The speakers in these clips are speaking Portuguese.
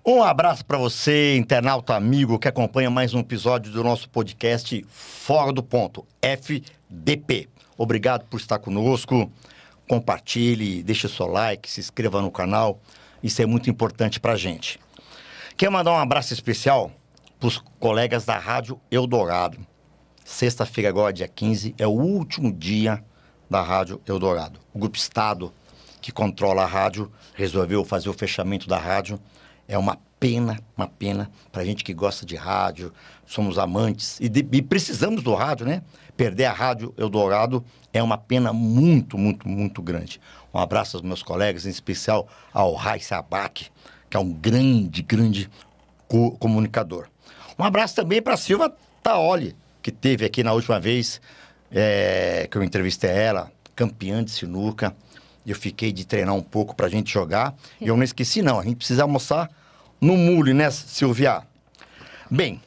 Um abraço para você, internauta amigo, que acompanha mais um episódio do nosso podcast Fora do Ponto, FDP. Obrigado por estar conosco. Compartilhe, deixe seu like, se inscreva no canal. Isso é muito importante para a gente. Quero mandar um abraço especial para os colegas da Rádio Eldorado. Sexta-feira, agora, dia 15, é o último dia da Rádio Eldorado. O Grupo Estado, que controla a rádio, resolveu fazer o fechamento da rádio. É uma pena para a gente que gosta de rádio, somos amantes e precisamos do rádio, né? Perder a Rádio Eldorado é uma pena muito grande. Um abraço aos meus colegas, em especial ao Raíssa Abac, que é um grande comunicador. Um abraço também para a Silva Taoli, que teve aqui na última vez que eu entrevistei ela, campeã de sinuca. Eu fiquei de treinar um pouco pra gente jogar. E eu não esqueci, não. A gente precisa almoçar no mule, né, Silvia? Bem,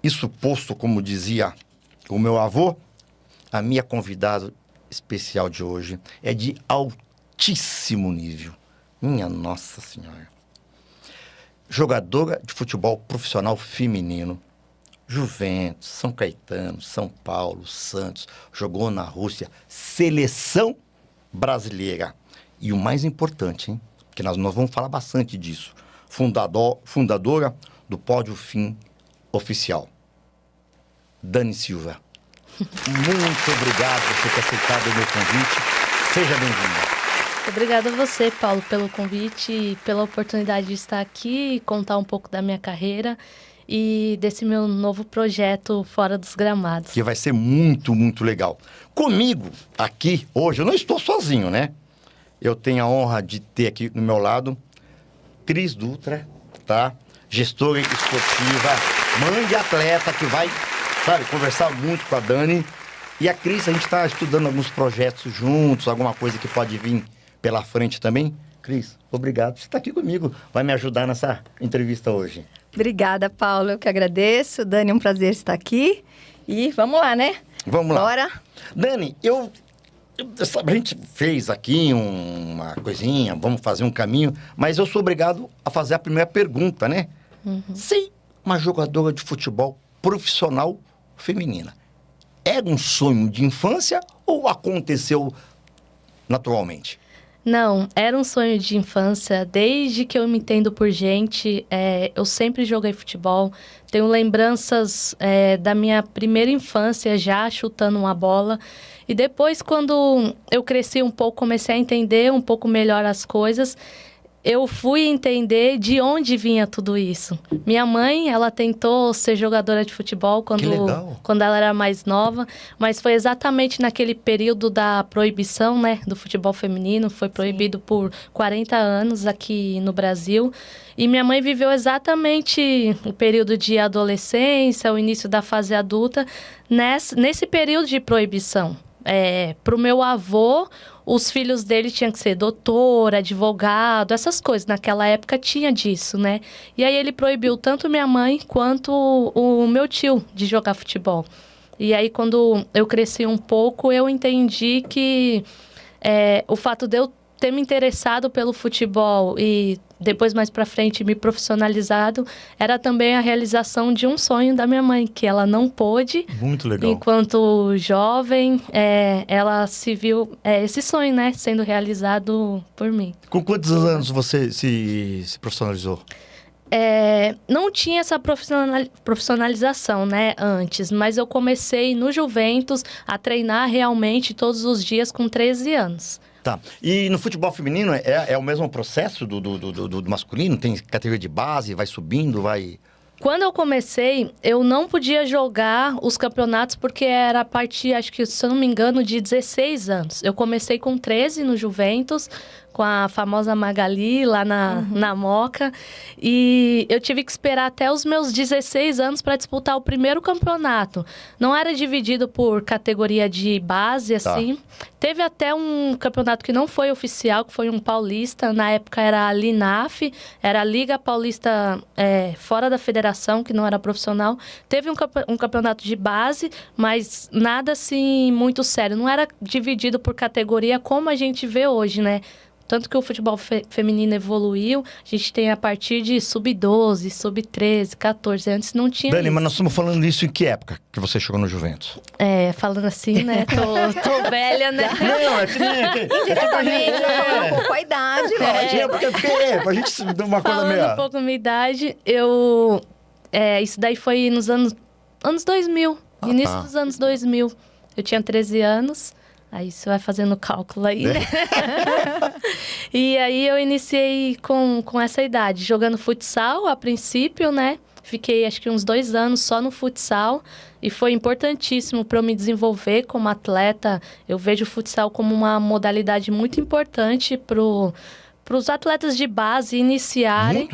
isso posto, como dizia o meu avô, a minha convidada especial de hoje é de altíssimo nível. Minha Nossa Senhora. Jogadora de futebol profissional feminino. Juventus, São Caetano, São Paulo, Santos. Jogou na Rússia. Seleção brasileira. E o mais importante, hein? Porque nós vamos falar bastante disso. Fundadora do Pódio Fim Oficial. Dani Silva. Muito obrigado por ter aceitado o meu convite. Seja bem-vinda. Obrigada a você, Paulo, pelo convite e pela oportunidade de estar aqui e contar um pouco da minha carreira e desse meu novo projeto Fora dos Gramados. Que vai ser muito legal. Comigo, aqui, hoje, eu não estou sozinho, né? Eu tenho a honra de ter aqui do meu lado Cris Dutra, tá? Gestora esportiva, mãe de atleta, que vai, sabe, conversar muito com a Dani. E a Cris, a gente está estudando alguns projetos juntos, alguma coisa que pode vir pela frente também. Cris, obrigado por você estar aqui comigo. Vai me ajudar nessa entrevista hoje. Obrigada, Paulo. Eu que agradeço. Dani, é um prazer estar aqui. E vamos lá, né? Vamos lá. Bora. Dani, a gente fez aqui uma coisinha, vamos fazer um caminho, mas eu sou obrigado a fazer a primeira pergunta, né? Se uma jogadora de futebol profissional feminina era um sonho de infância ou aconteceu naturalmente? Não, era um sonho de infância. Desde que eu me entendo por gente, eu sempre joguei futebol. Tenho lembranças da minha primeira infância já chutando uma bola. E depois, quando eu cresci um pouco, comecei a entender um pouco melhor as coisas, eu fui entender de onde vinha tudo isso. Minha mãe, ela tentou ser jogadora de futebol quando ela era mais nova, mas foi exatamente naquele período da proibição, né, do futebol feminino. Foi proibido por 40 anos aqui no Brasil. E minha mãe viveu exatamente o período de adolescência, o início da fase adulta, nesse período de proibição. Para o meu avô, os filhos dele tinham que ser doutor, advogado, essas coisas. Naquela época tinha disso, né? E aí ele proibiu tanto minha mãe quanto o meu tio de jogar futebol. E aí quando eu cresci um pouco, eu entendi que o fato de eu ter me interessado pelo futebol e depois, mais pra frente, me profissionalizado, era também a realização de um sonho da minha mãe, que ela não pôde. Muito legal. Enquanto jovem, ela se viu, esse sonho, né, sendo realizado por mim. Com quantos anos você se profissionalizou? Não tinha essa profissionalização, né, antes, mas eu comecei no Juventus a treinar realmente todos os dias com 13 anos. Tá. E no futebol feminino é o mesmo processo do masculino? Tem categoria de base, vai subindo, vai... Quando eu comecei, eu não podia jogar os campeonatos porque era a partir, acho que, se eu não me engano, de 16 anos. Eu comecei com 13 no Juventus, com a famosa Magali lá na Moca. E eu tive que esperar até os meus 16 anos para disputar o primeiro campeonato. Não era dividido por categoria de base, assim. Tá. Teve até um campeonato que não foi oficial, que foi um paulista. Na época era a LINAF, era a Liga Paulista fora da federação, que não era profissional. Teve um campeonato de base, mas nada assim muito sério. Não era dividido por categoria como a gente vê hoje, né? tanto que o futebol feminino evoluiu, a gente tem a partir de sub-12, sub-13, 14, antes não tinha Dani, isso. mas nós estamos falando isso em que época que você chegou no Juventus? Falando assim, né? Tô velha, né? Não, é que Indiretamente, falando um pouco a idade, lógico. porque pra gente uma coisa Falando meio... um pouco da minha idade, isso daí foi nos anos 2000, início dos anos 2000. Eu tinha 13 anos, aí você vai fazendo cálculo aí, né? E aí eu iniciei com essa idade, jogando futsal a princípio, né? Fiquei acho que uns 2 anos só no futsal e foi importantíssimo para eu me desenvolver como atleta. Eu vejo o futsal como uma modalidade muito importante para os atletas de base iniciarem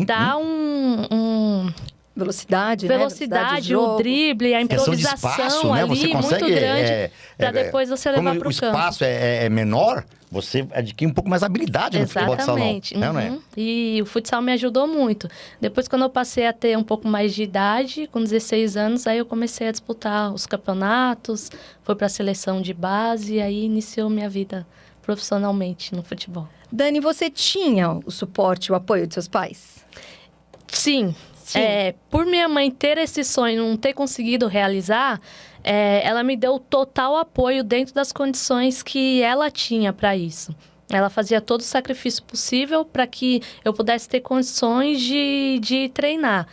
dar um velocidade, né? Velocidade, de o jogo. drible, a improvisação espaço, né? ali Você consegue, muito grande para depois você levar para o o campo. espaço é menor, você adquire um pouco mais habilidade no futebol de salão. Exatamente. Não é? E o futsal me ajudou muito. Depois, quando eu passei a ter um pouco mais de idade, com 16 anos, aí eu comecei a disputar os campeonatos, fui para a seleção de base, e aí iniciou minha vida profissionalmente no futebol. Dani, você tinha o suporte, o apoio de seus pais? Sim. Por minha mãe ter esse sonho e não ter conseguido realizar, ela me deu total apoio dentro das condições que ela tinha para isso. Ela fazia todo o sacrifício possível para que eu pudesse ter condições de treinar.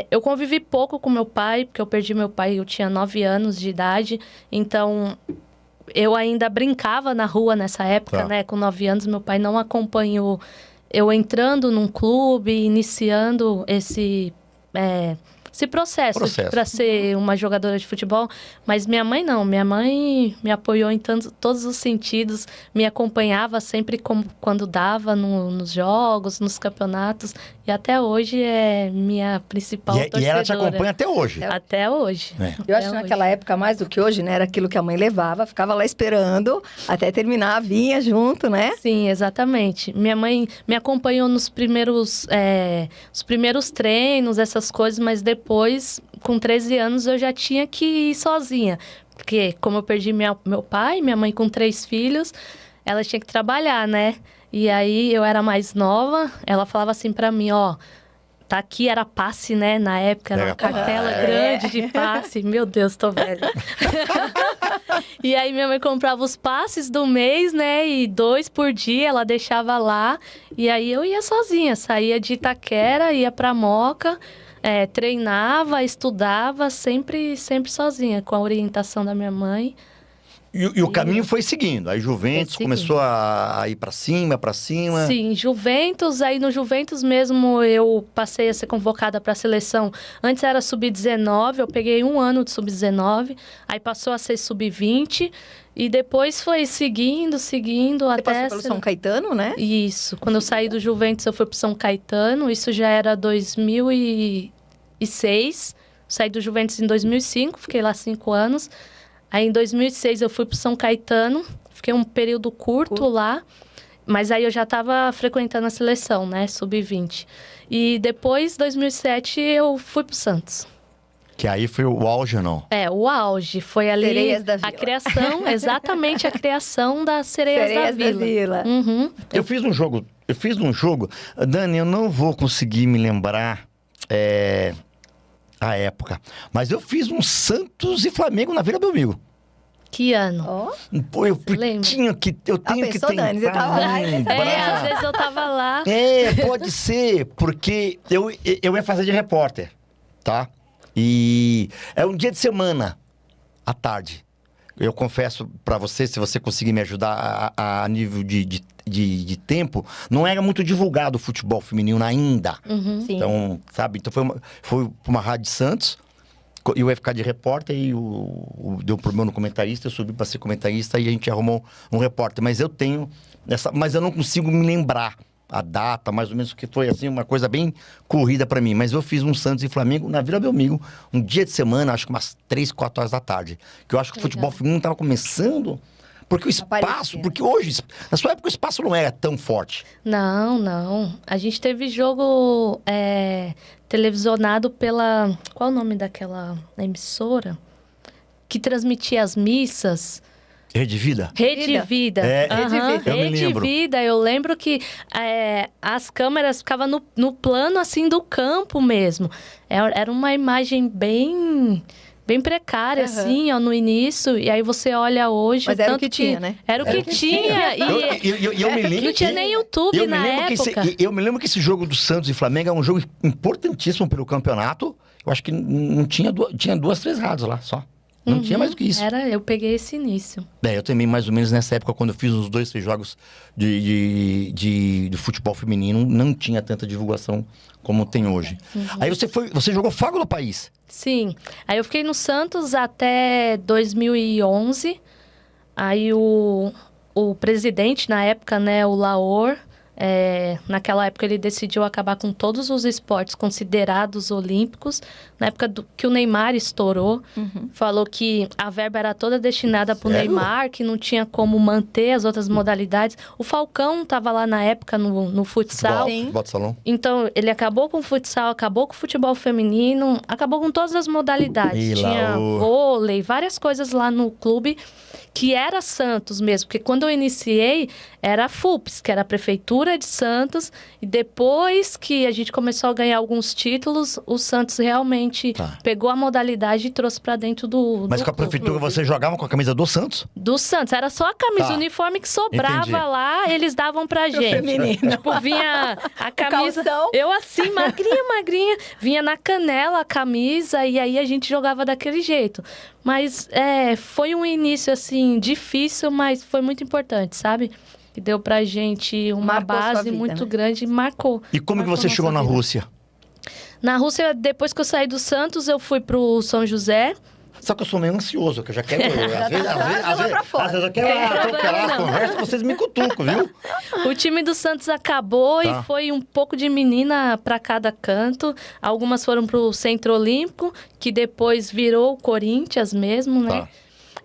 Eu convivi pouco com meu pai, porque eu perdi meu pai, eu tinha 9 anos de idade, então eu ainda brincava na rua nessa época, né? Com 9 anos, meu pai não acompanhou eu entrando num clube, iniciando esse processo. Para ser uma jogadora de futebol. Mas minha mãe não. Minha mãe me apoiou em todos os sentidos, me acompanhava sempre quando dava nos jogos, nos campeonatos. E até hoje é minha principal torcedora. E ela te acompanha até hoje? Até hoje. Eu acho que naquela época, mais do que hoje, né? Era aquilo que a mãe levava, ficava lá esperando até terminar, vinha junto, né? Sim, exatamente. Minha mãe me acompanhou nos primeiros treinos, essas coisas, mas depois, com 13 anos, eu já tinha que ir sozinha. Porque como eu perdi meu pai, minha mãe com 3 filhos, ela tinha que trabalhar, né? E aí, eu era mais nova, ela falava assim pra mim, tá aqui, era passe, né? Na época, era uma cartela grande de passe. Meu Deus, tô velha. E aí, minha mãe comprava os passes do mês, né? E 2 por dia, ela deixava lá. E aí, eu ia sozinha, saía de Itaquera, ia pra Moca, treinava, estudava, sempre sozinha, com a orientação da minha mãe. E o caminho foi seguindo. Aí Juventus começou a ir para cima. Sim, Juventus. Aí no Juventus mesmo eu passei a ser convocada para a seleção. Antes era sub-19, eu peguei 1 ano de sub-19. Aí passou a ser sub-20. E depois foi seguindo Você até... passou pelo São Caetano, né? Isso. Quando eu saí do Juventus, eu fui para São Caetano. Isso já era 2006. Saí do Juventus em 2005, fiquei lá 5 anos. Aí, em 2006, eu fui para São Caetano. Fiquei um período curto lá. Mas aí, eu já estava frequentando a seleção, né? Sub-20. E depois, em 2007, eu fui para o Santos. Que aí foi o auge, não? O auge. Foi ali Sereias da Vila. A criação, exatamente a criação das Sereias da Vila. Uhum. Eu fiz um jogo. Dani, eu não vou conseguir me lembrar a época. Mas eu fiz um Santos e Flamengo na Vila Belmiro. Que ano? Pô, eu tenho que pensou, tentar Dani, você tava lá, lembrar. Às vezes eu tava lá. Pode ser, porque eu ia fazer de repórter, tá? E é um dia de semana, à tarde. Eu confesso pra você, se você conseguir me ajudar a nível de tempo, não era muito divulgado o futebol feminino ainda. Uhum. Sim. Então, sabe? Então foi pra uma rádio de Santos, eu ia ficar de repórter e deu um problema no comentarista, eu subi pra ser comentarista e a gente arrumou um repórter. Mas eu tenho mas eu não consigo me lembrar a data, mais ou menos, que foi assim, uma coisa bem corrida pra mim. Mas eu fiz um Santos e Flamengo na Vila Belmiro, um dia de semana, acho que umas 3, 4 horas da tarde. Que eu acho que o futebol feminino tava começando. Porque o espaço, porque hoje, na sua época, o espaço não era tão forte. Não. A gente teve jogo televisionado pela... Qual o nome daquela emissora? Que transmitia as missas. Rede Vida? Rede Vida. É, Rede Vida. Eu me Rede lembro. Vida, eu lembro que as câmeras ficavam no plano, assim, do campo mesmo. Era uma imagem bem precária, assim, ó, no início. E aí você olha hoje... Mas era o tanto que tinha, né? Era o que tinha. Eu me lembro Não tinha nem YouTube na época. Eu me lembro que esse jogo do Santos e Flamengo é um jogo importantíssimo pelo campeonato. Eu acho que não tinha tinha 2, 3 rádios lá só. Não tinha mais do que isso. Eu peguei esse início. Eu também, mais ou menos nessa época, quando eu fiz uns 2, 3 jogos de futebol feminino, não tinha tanta divulgação como tem hoje. Aí você jogou fora do país. Sim. Aí eu fiquei no Santos até 2011. Aí o presidente, na época, né, o Laor, naquela época ele decidiu acabar com todos os esportes considerados olímpicos. Na época que o Neymar estourou, falou que a verba era toda destinada para o Neymar, que não tinha como manter as outras modalidades. O Falcão estava lá na época no futsal. Futebol de salão. Então, ele acabou com o futsal, acabou com o futebol feminino, acabou com todas as modalidades. Tinha vôlei, várias coisas lá no clube, que era Santos mesmo. Porque quando eu iniciei, era a FUPS, que era a Prefeitura de Santos. E depois que a gente começou a ganhar alguns títulos, o Santos realmente pegou a modalidade e trouxe pra dentro do Mas com a prefeitura você jogava com a camisa do Santos? Do Santos. Era só a camisa, o uniforme que sobrava lá, eles davam pra gente. Feminino. Tipo, vinha a camisa... calção. Eu assim, magrinha. Vinha na canela a camisa e aí a gente jogava daquele jeito. Mas foi um início, assim, difícil, mas foi muito importante, sabe? Que deu pra gente uma Marcou sua base vida, muito né? grande e marcou. E como que Marcou você nossa chegou na vida. Rússia? Na Rússia, depois que eu saí do Santos, eu fui pro São José. Só que eu sou meio ansioso, que eu já quero... Às vezes eu quero Tem atropelar problema, a não. conversa, vocês me cutucam, viu? O time do Santos acabou e foi um pouco de menina para cada canto. Algumas foram pro Centro Olímpico, que depois virou o Corinthians mesmo, né? Tá.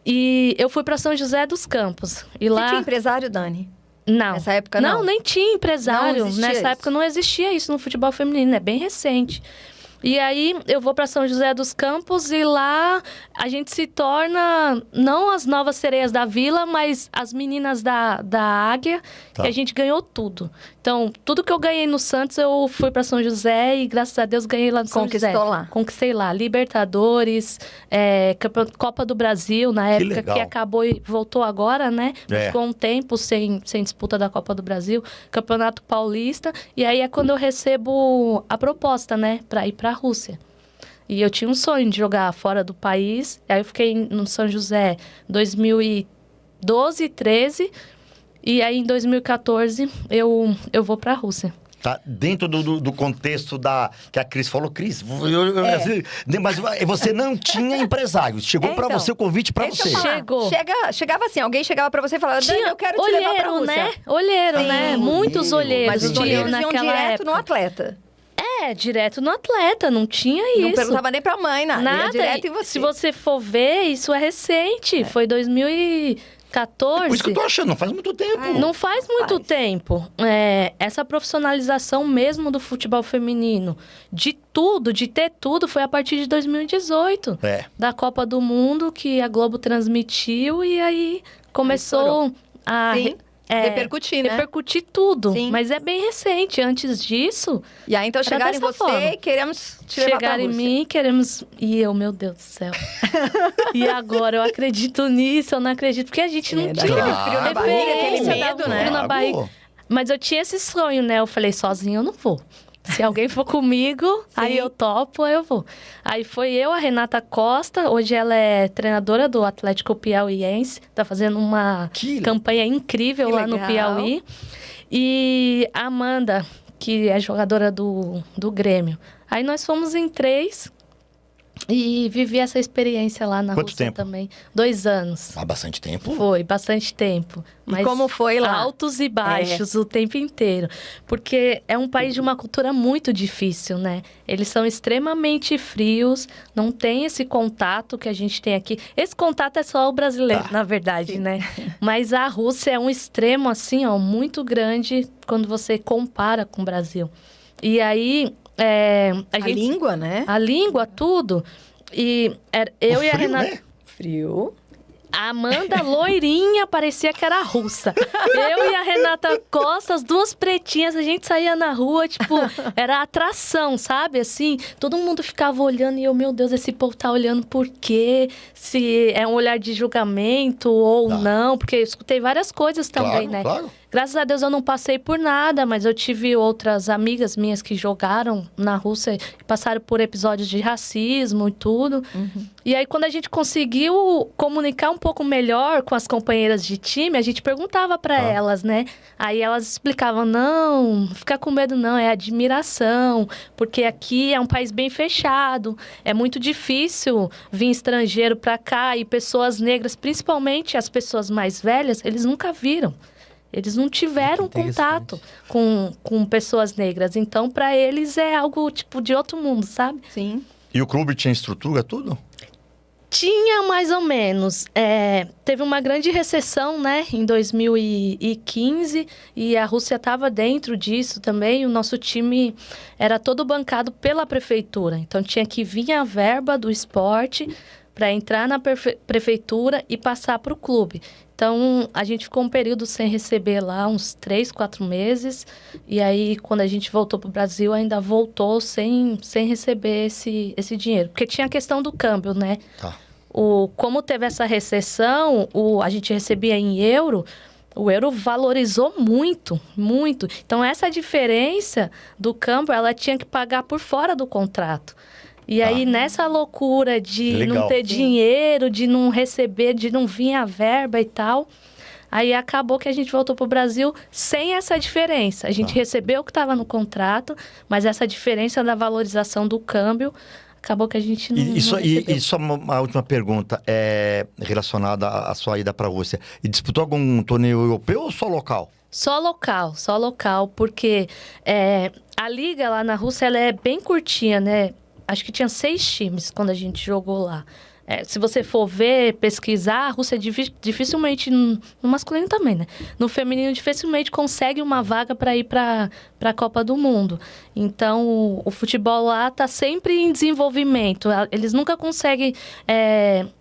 E eu fui para São José dos Campos. E Você lá... tinha empresário, Dani? Não. Nessa época, não? Não, nem tinha empresário. Não existia Nessa isso? época não existia isso no futebol feminino, é bem recente. E aí, eu vou para São José dos Campos e lá a gente se torna, não as novas sereias da vila, mas as meninas da Águia, Tá. e a gente ganhou tudo. Então, tudo que eu ganhei no Santos, eu fui para São José e, graças a Deus, ganhei lá no São José. Conquistou lá. Conquistei lá. Libertadores, Copa do Brasil, na época legal. que acabou e voltou agora, né? Ficou um tempo sem disputa da Copa do Brasil. Campeonato Paulista. E aí é quando eu recebo a proposta, né? Pra ir pra Rússia. E eu tinha um sonho de jogar fora do país. Aí eu fiquei no São José 2012, 13. E aí em 2014 eu vou pra Rússia. Tá dentro do contexto que a Cris falou. Cris, assim, mas você não tinha empresário. Chegou pra então, você o convite pra deixa eu você. falar. Chegou. Chegava assim, alguém chegava pra você e falava, Dani, eu quero te levar pra Rússia. né? Olheiro, né? Muitos olheiros. Mas os tinham olheiros iam naquela direto época. no atleta. Direto no atleta, não tinha isso. Não perguntava nem pra mãe, nada. Ia Nada. direto E em você. se você for ver, isso é recente. Foi 2014. Por isso que eu tô achando, não faz muito tempo. Não faz muito tempo. Essa profissionalização mesmo do futebol feminino, de tudo, de ter tudo, foi a partir de 2018. Da Copa do Mundo, que a Globo transmitiu e aí começou a... Sim. Repercutir, né? Repercutir tudo. Sim. Mas é bem recente. Antes disso... E aí, então, chegaram em dessa você forma. e queremos te levar pra Chegaram em Rússia. mim, queremos... E eu, meu Deus do céu. E agora, eu acredito nisso, eu não acredito. Porque a gente não dá tinha aquele frio na barriga, aquele referência, medo, dava um né? frio na barriga. Mas eu tinha esse sonho, né? Eu falei, sozinho eu não vou. Se alguém for comigo, aí eu topo, aí eu vou. Aí foi eu, a Renata Costa. Hoje ela é treinadora do Atlético Piauiense. Tá fazendo uma campanha incrível lá no Piauí. E a Amanda, que é jogadora do Grêmio. Aí nós fomos em 3 e vivi essa experiência lá na Rússia também. 2 anos. Há bastante tempo? Foi, bastante tempo. Mas como foi lá? Altos e baixos o tempo inteiro. Porque é um país de uma cultura muito difícil, né? Eles são extremamente frios, não tem esse contato que a gente tem aqui. Esse contato é só o brasileiro, na verdade, né? Mas a Rússia é um extremo, assim, ó, muito grande quando você compara com o Brasil. E aí... a língua, né? A língua, tudo. E eu e a frio, Renata... né? Frio. A Amanda, loirinha, parecia que era russa. Eu e a Renata Costa, as duas pretinhas, a gente saía na rua, tipo, era atração, sabe? Assim, todo mundo ficava olhando e eu, meu Deus, esse povo tá olhando por quê? Se é um olhar de julgamento ou não, porque eu escutei várias coisas também, né? Claro. Graças a Deus eu não passei por nada, mas eu tive outras amigas minhas que jogaram na Rússia e passaram por episódios de racismo e tudo. E aí, quando a gente conseguiu comunicar um pouco melhor com as companheiras de time, a gente perguntava para elas, né? Aí elas explicavam, não fica com medo não, é admiração, porque aqui é um país bem fechado, é muito difícil vir estrangeiro para cá e pessoas negras, principalmente as pessoas mais velhas, eles nunca viram. Eles não tiveram contato com pessoas negras. Então, para eles, é algo, tipo, de outro mundo, sabe? Sim. E o clube tinha estrutura, tudo? Tinha, mais ou menos. Teve uma grande recessão, né? Em 2015. E a Rússia estava dentro disso também. O nosso time era todo bancado pela prefeitura. Então, tinha que vir a verba do esporte para entrar na prefeitura e passar para o clube. Então, a gente ficou um período sem receber lá, uns 3, 4 meses. E aí, quando a gente voltou para o Brasil, ainda voltou sem receber esse dinheiro. Porque tinha a questão do câmbio, né? Tá. Como teve essa recessão, a gente recebia em euro, o euro valorizou muito, muito. Então, essa diferença do câmbio, ela tinha que pagar por fora do contrato. E aí, nessa loucura de não ter dinheiro, de não receber, de não vir a verba e tal, aí acabou que a gente voltou para o Brasil sem essa diferença. A gente recebeu o que estava no contrato, mas essa diferença da valorização do câmbio, acabou que a gente não recebeu. E só uma última pergunta, relacionada à sua ida para a Rússia. E disputou algum torneio europeu ou só local? Só local, porque a liga lá na Rússia, ela é bem curtinha, né? Acho que tinha 6 times quando a gente jogou lá. Se você for ver, pesquisar, a Rússia dificilmente, no masculino também, né? No feminino, dificilmente consegue uma vaga para ir para a Copa do Mundo. Então, o futebol lá está sempre em desenvolvimento. Eles nunca conseguem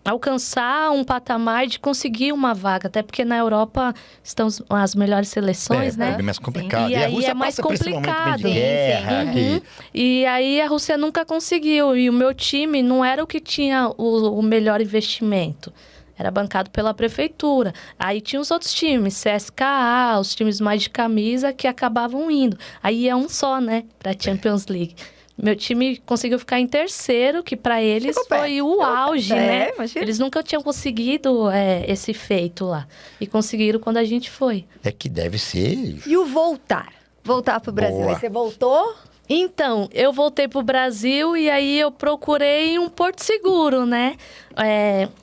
alcançar um patamar de conseguir uma vaga. Até porque na Europa estão as melhores seleções, né? É mais complicado. E a aí Rússia é mais passa por esse momento complicado. de guerra. E aí a Rússia nunca conseguiu. E o meu time não era o que tinha o melhor investimento. Era bancado pela prefeitura. Aí tinha os outros times, CSKA, os times mais de camisa, que acabavam indo. Aí é um só, né, para a Champions League. Meu time conseguiu ficar em terceiro, que para eles foi o auge, né? Imagina. Eles nunca tinham conseguido esse feito lá. E conseguiram quando a gente foi. É que deve ser... E o voltar? Voltar pro Brasil. Boa. Aí você voltou? Então, eu voltei pro Brasil e aí eu procurei um porto seguro, né?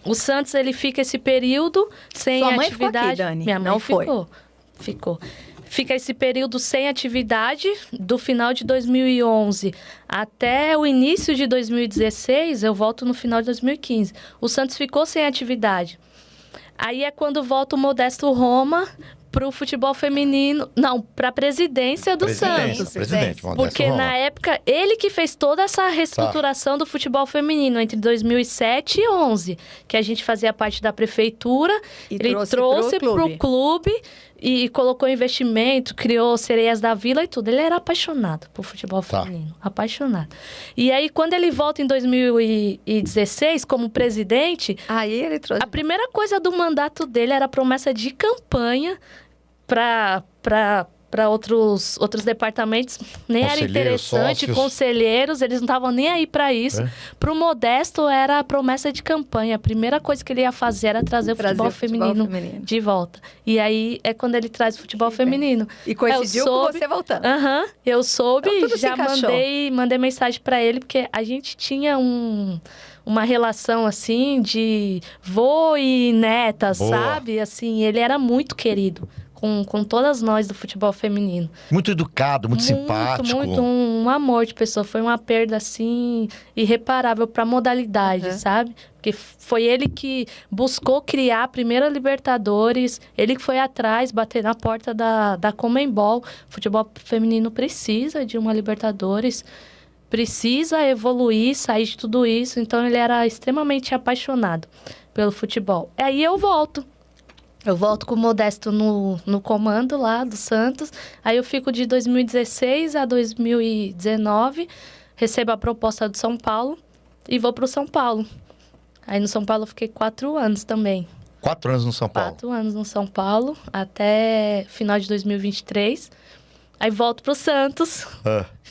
O Santos, ele fica esse período sem Sua mãe atividade. ficou aqui, Dani? Minha mãe Não foi? Ficou. Fica esse período sem atividade, do final de 2011 até o início de 2016, eu volto no final de 2015. O Santos ficou sem atividade. Aí é quando volta o Modesto Roma para o futebol feminino, não, para a presidência do Santos. Presidente, Porque na época, ele que fez toda essa reestruturação do futebol feminino entre 2007 e 2011, que a gente fazia parte da prefeitura, ele trouxe para o clube e colocou investimento, criou Sereias da Vila e tudo. Ele era apaixonado por futebol feminino, apaixonado. E aí, quando ele volta em 2016 como presidente, aí ele trouxe... a primeira coisa do mandato dele era a promessa de campanha para outros departamentos. Nem era interessante, sócios. conselheiros, eles não estavam nem aí para isso. Para o Modesto, era a promessa de campanha. A primeira coisa que ele ia fazer era trazer o futebol feminino de volta. E aí é quando ele traz o futebol feminino. E coincidiu com você voltando. Eu soube, então, já mandei mensagem para ele, porque a gente tinha uma relação, assim, de vô e neta, sabe? Assim, ele era muito querido com todas nós do futebol feminino. Muito educado, muito simpático. Muito, um amor de pessoa. Foi uma perda, assim, irreparável para a modalidade, sabe? Porque foi ele que buscou criar a primeira Libertadores, ele que foi atrás, bater na porta da Conmebol. O futebol feminino precisa de uma Libertadores, precisa evoluir, sair de tudo isso. Então, ele era extremamente apaixonado pelo futebol. Aí eu volto. Eu volto com o Modesto no comando lá do Santos. Aí eu fico de 2016 a 2019, recebo a proposta do São Paulo e vou para o São Paulo. Aí no São Paulo eu fiquei 4 anos também. 4 anos no São Paulo. 4 anos no São Paulo, até final de 2023. Aí volto pro Santos.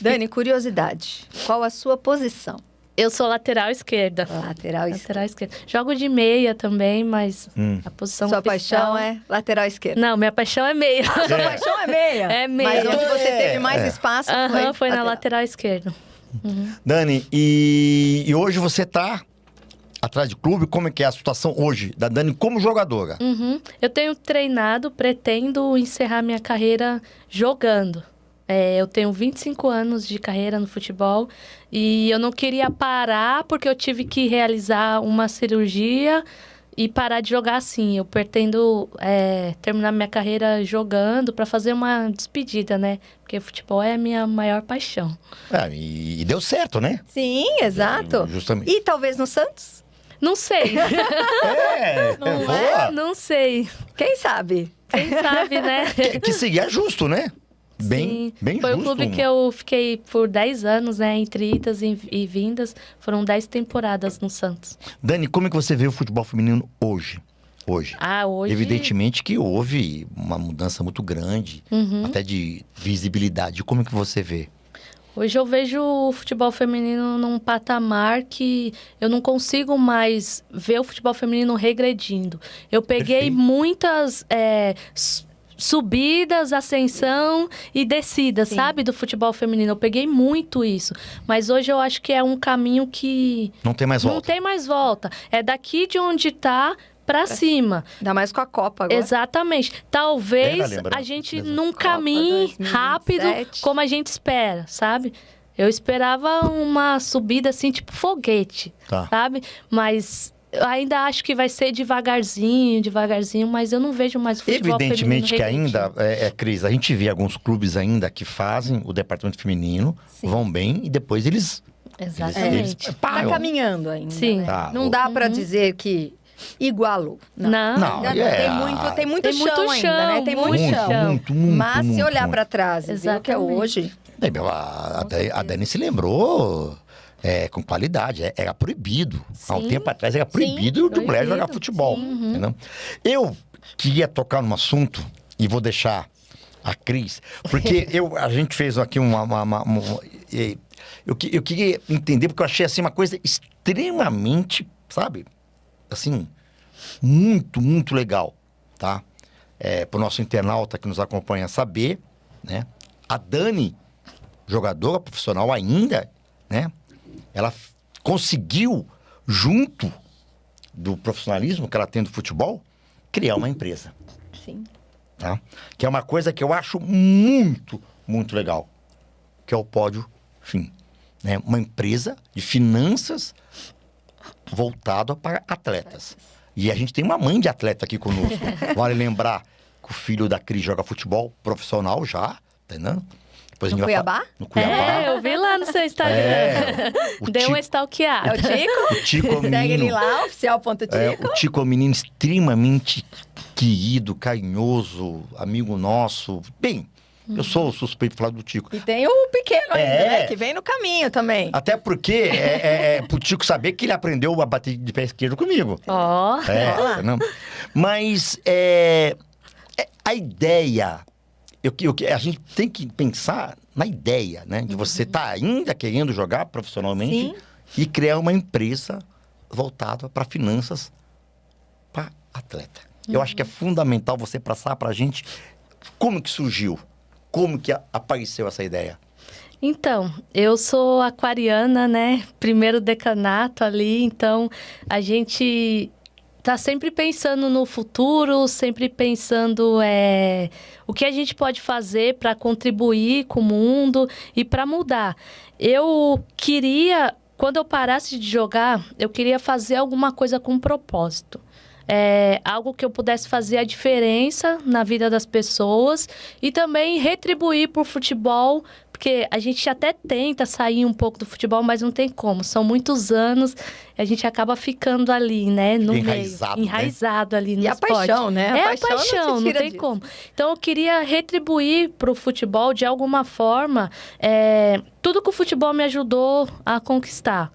Dani, curiosidade. Qual a sua posição? Eu sou lateral esquerda. Lateral esquerda. Lateral esquerda. Jogo de meia também, mas a posição Sua oficial... paixão é lateral esquerda. Não, minha paixão é meia. Sua paixão é meia? É meia. Mas onde você teve mais É. espaço Foi na lateral esquerda. Dani, e hoje você tá atrás de clube? Como é que é a situação hoje da Dani como jogadora? Eu tenho treinado, pretendo encerrar minha carreira jogando. Eu tenho 25 anos de carreira no futebol e eu não queria parar porque eu tive que realizar uma cirurgia e parar de jogar assim. Eu pretendo terminar minha carreira jogando para fazer uma despedida, né? Porque futebol é a minha maior paixão. E deu certo, né? Sim, exato. Justamente. E talvez no Santos? Não sei. Boa. Não sei. Quem sabe? Quem sabe, né? Que seria justo, né? Bem Foi justo. o clube que eu fiquei por 10 anos, né? Entre idas e vindas. Foram 10 temporadas no Santos. Dani, como é que você vê o futebol feminino hoje? Hoje. Hoje... Evidentemente que houve uma mudança muito grande, até de visibilidade. Como é que você vê? Hoje eu vejo o futebol feminino num patamar que eu não consigo mais ver o futebol feminino regredindo. Eu peguei Perfeito. muitas subidas, ascensão e descida, Sim. sabe? Do futebol feminino. Eu peguei muito isso. Mas hoje eu acho que é um caminho que... Não tem mais volta. Não tem mais volta. É daqui de onde tá pra cima. Ainda mais com a Copa agora. Exatamente. Talvez lembrança a gente mesmo. não Copa caminhe 2027. rápido como a gente espera, sabe? Eu esperava uma subida assim, tipo foguete, Tá. sabe? Mas eu ainda acho que vai ser devagarzinho, mas eu não vejo mais o futebol Evidentemente que feminino ainda, Cris, a gente vê alguns clubes ainda que fazem o departamento feminino, Sim. vão bem e depois eles... Exatamente. eles Tá pagam. caminhando ainda. Sim. Né? Tá. Não dá pra dizer que igualou. Não. Não, Ainda tem muito Tem chão muito ainda, né? chão, Tem muito muito chão. chão. Muito, Mas se muito, olhar muito. pra trás e ver o que é Exatamente. hoje... A Dani se lembrou com qualidade. Era proibido. Há um Sim. tempo atrás era proibido de mulher proibido. jogar futebol. Entendeu? Eu queria tocar num assunto, e vou deixar a Cris, porque a gente fez aqui eu queria entender, porque eu achei assim uma coisa extremamente, sabe? Assim, muito, muito legal, tá? Pro nosso internauta que nos acompanha saber, né? A Dani, jogadora profissional ainda, né? Ela conseguiu, junto do profissionalismo que ela tem do futebol, criar uma empresa, Sim. tá? Que é uma coisa que eu acho muito, muito legal, que é o Pódio Fim, né? Uma empresa de finanças voltada para atletas. E a gente tem uma mãe de atleta aqui conosco. Vale lembrar que o filho da Cris joga futebol profissional já, tá entendendo? Depois No Cuiabá? No Cuiabá. Eu vi lá no seu Instagram. O Deu uma Tico- stalkeada. É o Tico? O Tico é um Segue ele menino... lá, oficial.tico. O Tico é um menino extremamente querido, carinhoso, amigo nosso. Bem, eu sou suspeito de falar do Tico. E tem o pequeno ainda, É. né? Que vem no caminho também. Até porque pro Tico saber que ele aprendeu a bater de pé esquerdo comigo. Ó. Não. Mas a ideia... a gente tem que pensar na ideia, né? De você estar ainda querendo jogar profissionalmente Sim. e criar uma empresa voltada para finanças para atleta. Eu acho que é fundamental você passar para a gente como que surgiu, como que apareceu essa ideia. Então, eu sou aquariana, né? Primeiro decanato ali, então a gente tá sempre pensando no futuro, sempre pensando o que a gente pode fazer para contribuir com o mundo e para mudar. Eu queria, quando eu parasse de jogar, eu queria fazer alguma coisa com propósito. Algo que eu pudesse fazer a diferença na vida das pessoas e também retribuir por futebol, porque a gente até tenta sair um pouco do futebol, mas não tem como. São muitos anos e a gente acaba ficando ali, né? No Enraizado, meio. Enraizado, né? Ali no E a esporte. paixão, né? A paixão, não tem disso. como. Então, eu queria retribuir para o futebol, de alguma forma, tudo que o futebol me ajudou a conquistar.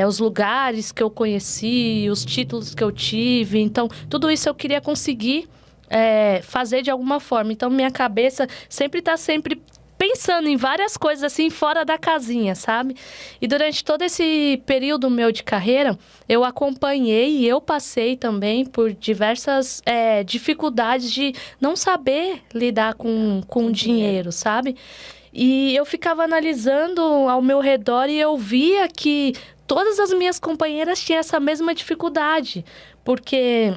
Os lugares que eu conheci, os títulos que eu tive. Então, tudo isso eu queria conseguir fazer de alguma forma. Então, minha cabeça sempre está pensando em várias coisas assim fora da casinha, sabe? E durante todo esse período meu de carreira, eu acompanhei e eu passei também por diversas dificuldades de não saber lidar com dinheiro, sabe? E eu ficava analisando ao meu redor e eu via que todas as minhas companheiras tinham essa mesma dificuldade, porque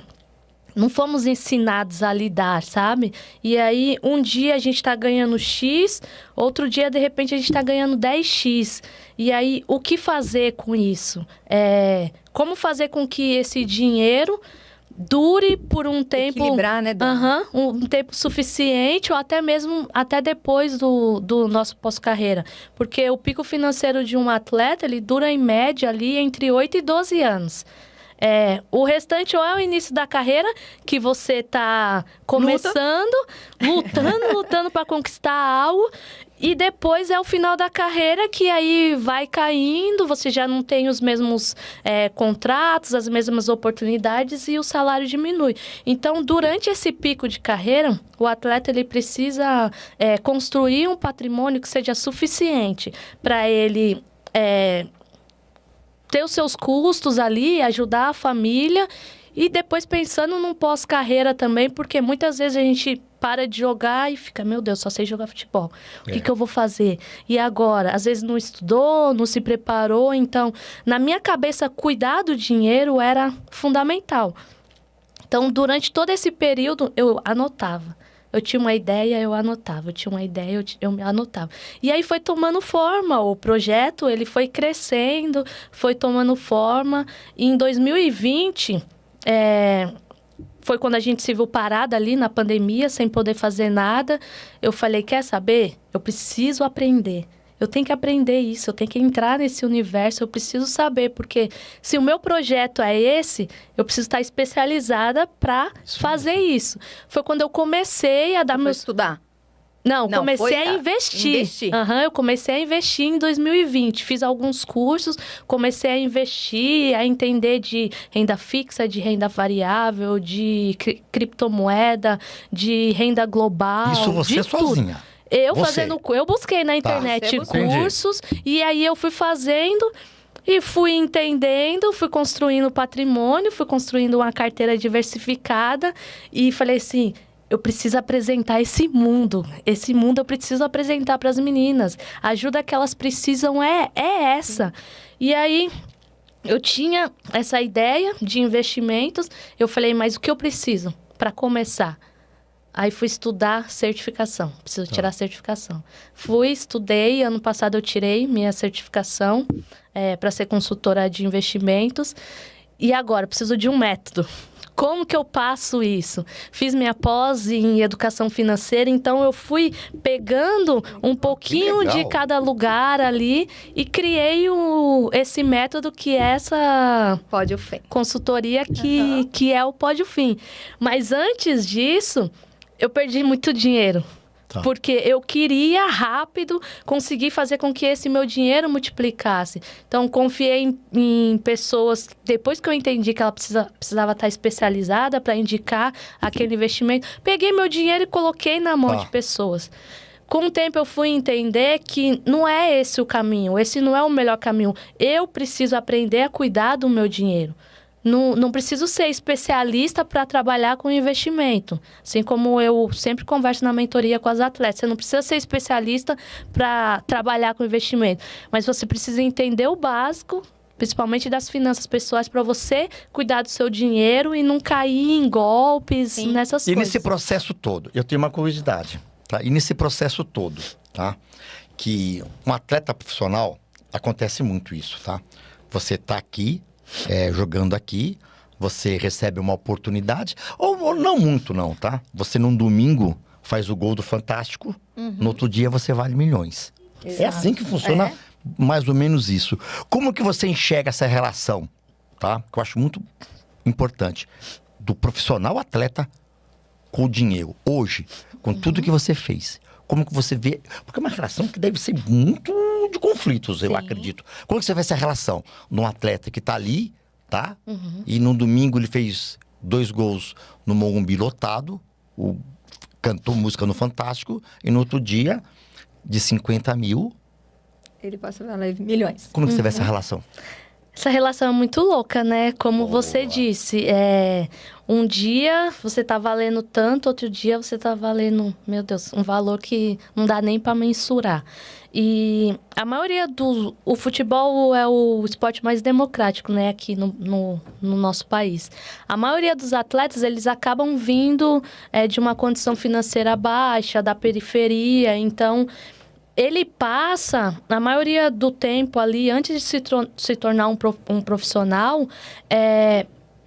não fomos ensinados a lidar, sabe? E aí, um dia a gente tá ganhando X, outro dia, de repente, a gente tá ganhando 10X. E aí, o que fazer com isso? Como fazer com que esse dinheiro dure por um tempo... Equilibrar, né, Dona? Um tempo suficiente, ou até mesmo até depois do nosso pós-carreira. Porque o pico financeiro de um atleta, ele dura, em média, ali entre 8 e 12 anos. O restante ou é o início da carreira, que você está começando, lutando para conquistar algo, e depois é o final da carreira, que aí vai caindo, você já não tem os mesmos contratos, as mesmas oportunidades e o salário diminui. Então, durante esse pico de carreira, o atleta ele precisa construir um patrimônio que seja suficiente para ele... ter os seus custos ali, ajudar a família e depois pensando num pós-carreira também, porque muitas vezes a gente para de jogar e fica, meu Deus, só sei jogar futebol. O que eu vou fazer? E agora? Às vezes não estudou, não se preparou, então, na minha cabeça, cuidar do dinheiro era fundamental. Então, durante todo esse período, eu anotava. Eu tinha uma ideia, eu anotava. Eu tinha uma ideia, eu anotava. E aí foi tomando forma. O projeto, ele foi crescendo, foi tomando forma. E em 2020, foi quando a gente se viu parada ali na pandemia, sem poder fazer nada. Eu falei, quer saber? Eu preciso aprender. Eu tenho que aprender isso, eu tenho que entrar nesse universo, eu preciso saber, porque se o meu projeto é esse, eu preciso estar especializada para fazer isso. Foi quando eu comecei a dar meus... estudar? Não, comecei a investir. Eu comecei a investir em 2020. Fiz alguns cursos, comecei a investir, a entender de renda fixa, de renda variável, de criptomoeda, de renda global. Isso você sozinha? Tudo. Eu busquei na internet cursos, e aí eu fui fazendo e fui entendendo, fui construindo patrimônio, fui construindo uma carteira diversificada e falei assim, eu preciso apresentar esse mundo eu preciso apresentar para as meninas, a ajuda que elas precisam é essa. E aí eu tinha essa ideia de investimentos, eu falei, mas o que eu preciso para começar? Aí fui estudar certificação. Preciso tirar certificação. Estudei. Ano passado eu tirei minha certificação para ser consultora de investimentos. E agora, preciso de um método. Como que eu passo isso? Fiz minha pós em educação financeira, então eu fui pegando um pouquinho de cada lugar ali e criei esse método que é essa Pódio Fim. Consultoria que é o Pódio Fim. Mas antes disso... eu perdi muito dinheiro, porque eu queria rápido conseguir fazer com que esse meu dinheiro multiplicasse. Então, confiei em pessoas, depois que eu entendi que ela precisava estar especializada para indicar aquele investimento, peguei meu dinheiro e coloquei na mão de pessoas. Com o tempo, eu fui entender que não é esse o caminho, esse não é o melhor caminho. Eu preciso aprender a cuidar do meu dinheiro. Não preciso ser especialista para trabalhar com investimento. Assim como eu sempre converso na mentoria com as atletas. Você não precisa ser especialista para trabalhar com investimento. Mas você precisa entender o básico, principalmente das finanças pessoais, para você cuidar do seu dinheiro e não cair em golpes, nessas coisas. E nesse processo todo, eu tenho uma curiosidade, tá? E nesse processo todo, tá? Que um atleta profissional, acontece muito isso, tá? Você tá aqui... jogando aqui, você recebe uma oportunidade, ou não muito não, tá? Você num domingo faz o gol do Fantástico, no outro dia você vale milhões. É assim que funciona mais ou menos isso. Como que você enxerga essa relação, tá? Que eu acho muito importante. Do profissional atleta com o dinheiro. Hoje, com tudo que você fez. Como que você vê... Porque é uma relação que deve ser muito de conflitos, eu acredito. Como que você vê essa relação de um atleta que tá ali, tá? E no domingo ele fez 2 gols no Morumbi lotado, cantou música no Fantástico, e no outro dia, de 50 mil... Ele passa a valer milhões. Como que você vê essa relação? Essa relação é muito louca, né? Como você disse, um dia você tá valendo tanto, outro dia você tá valendo, meu Deus, um valor que não dá nem para mensurar. E a maioria o futebol é o esporte mais democrático, né? Aqui no nosso país. A maioria dos atletas, eles acabam vindo de uma condição financeira baixa, da periferia, então... Ele passa, a maioria do tempo ali, antes de se tornar um profissional,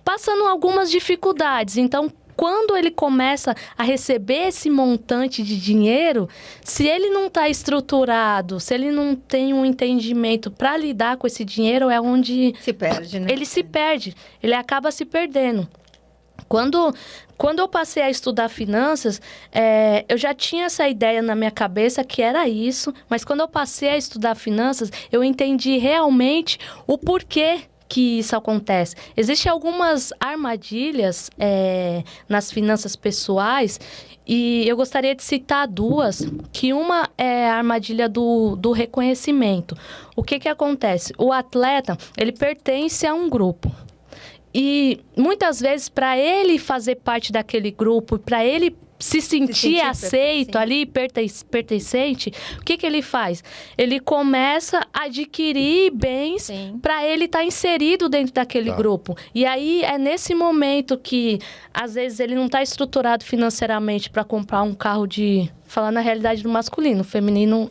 passando algumas dificuldades. Então, quando ele começa a receber esse montante de dinheiro, se ele não está estruturado, se ele não tem um entendimento para lidar com esse dinheiro, é onde... Se perde, né? Ele se perde, ele acaba se perdendo. Quando eu passei a estudar finanças, eu já tinha essa ideia na minha cabeça que era isso, mas quando eu passei a estudar finanças, eu entendi realmente o porquê que isso acontece. Existem algumas armadilhas nas finanças pessoais e eu gostaria de citar 2, que uma é a armadilha do reconhecimento. O que acontece? O atleta, ele pertence a um grupo. E muitas vezes, para ele fazer parte daquele grupo, para ele se sentir aceito ali, pertencente, o que ele faz? Ele começa a adquirir bens para ele estar inserido dentro daquele grupo. E aí, é nesse momento que, às vezes, ele não está estruturado financeiramente para comprar um carro falando na realidade do masculino, feminino...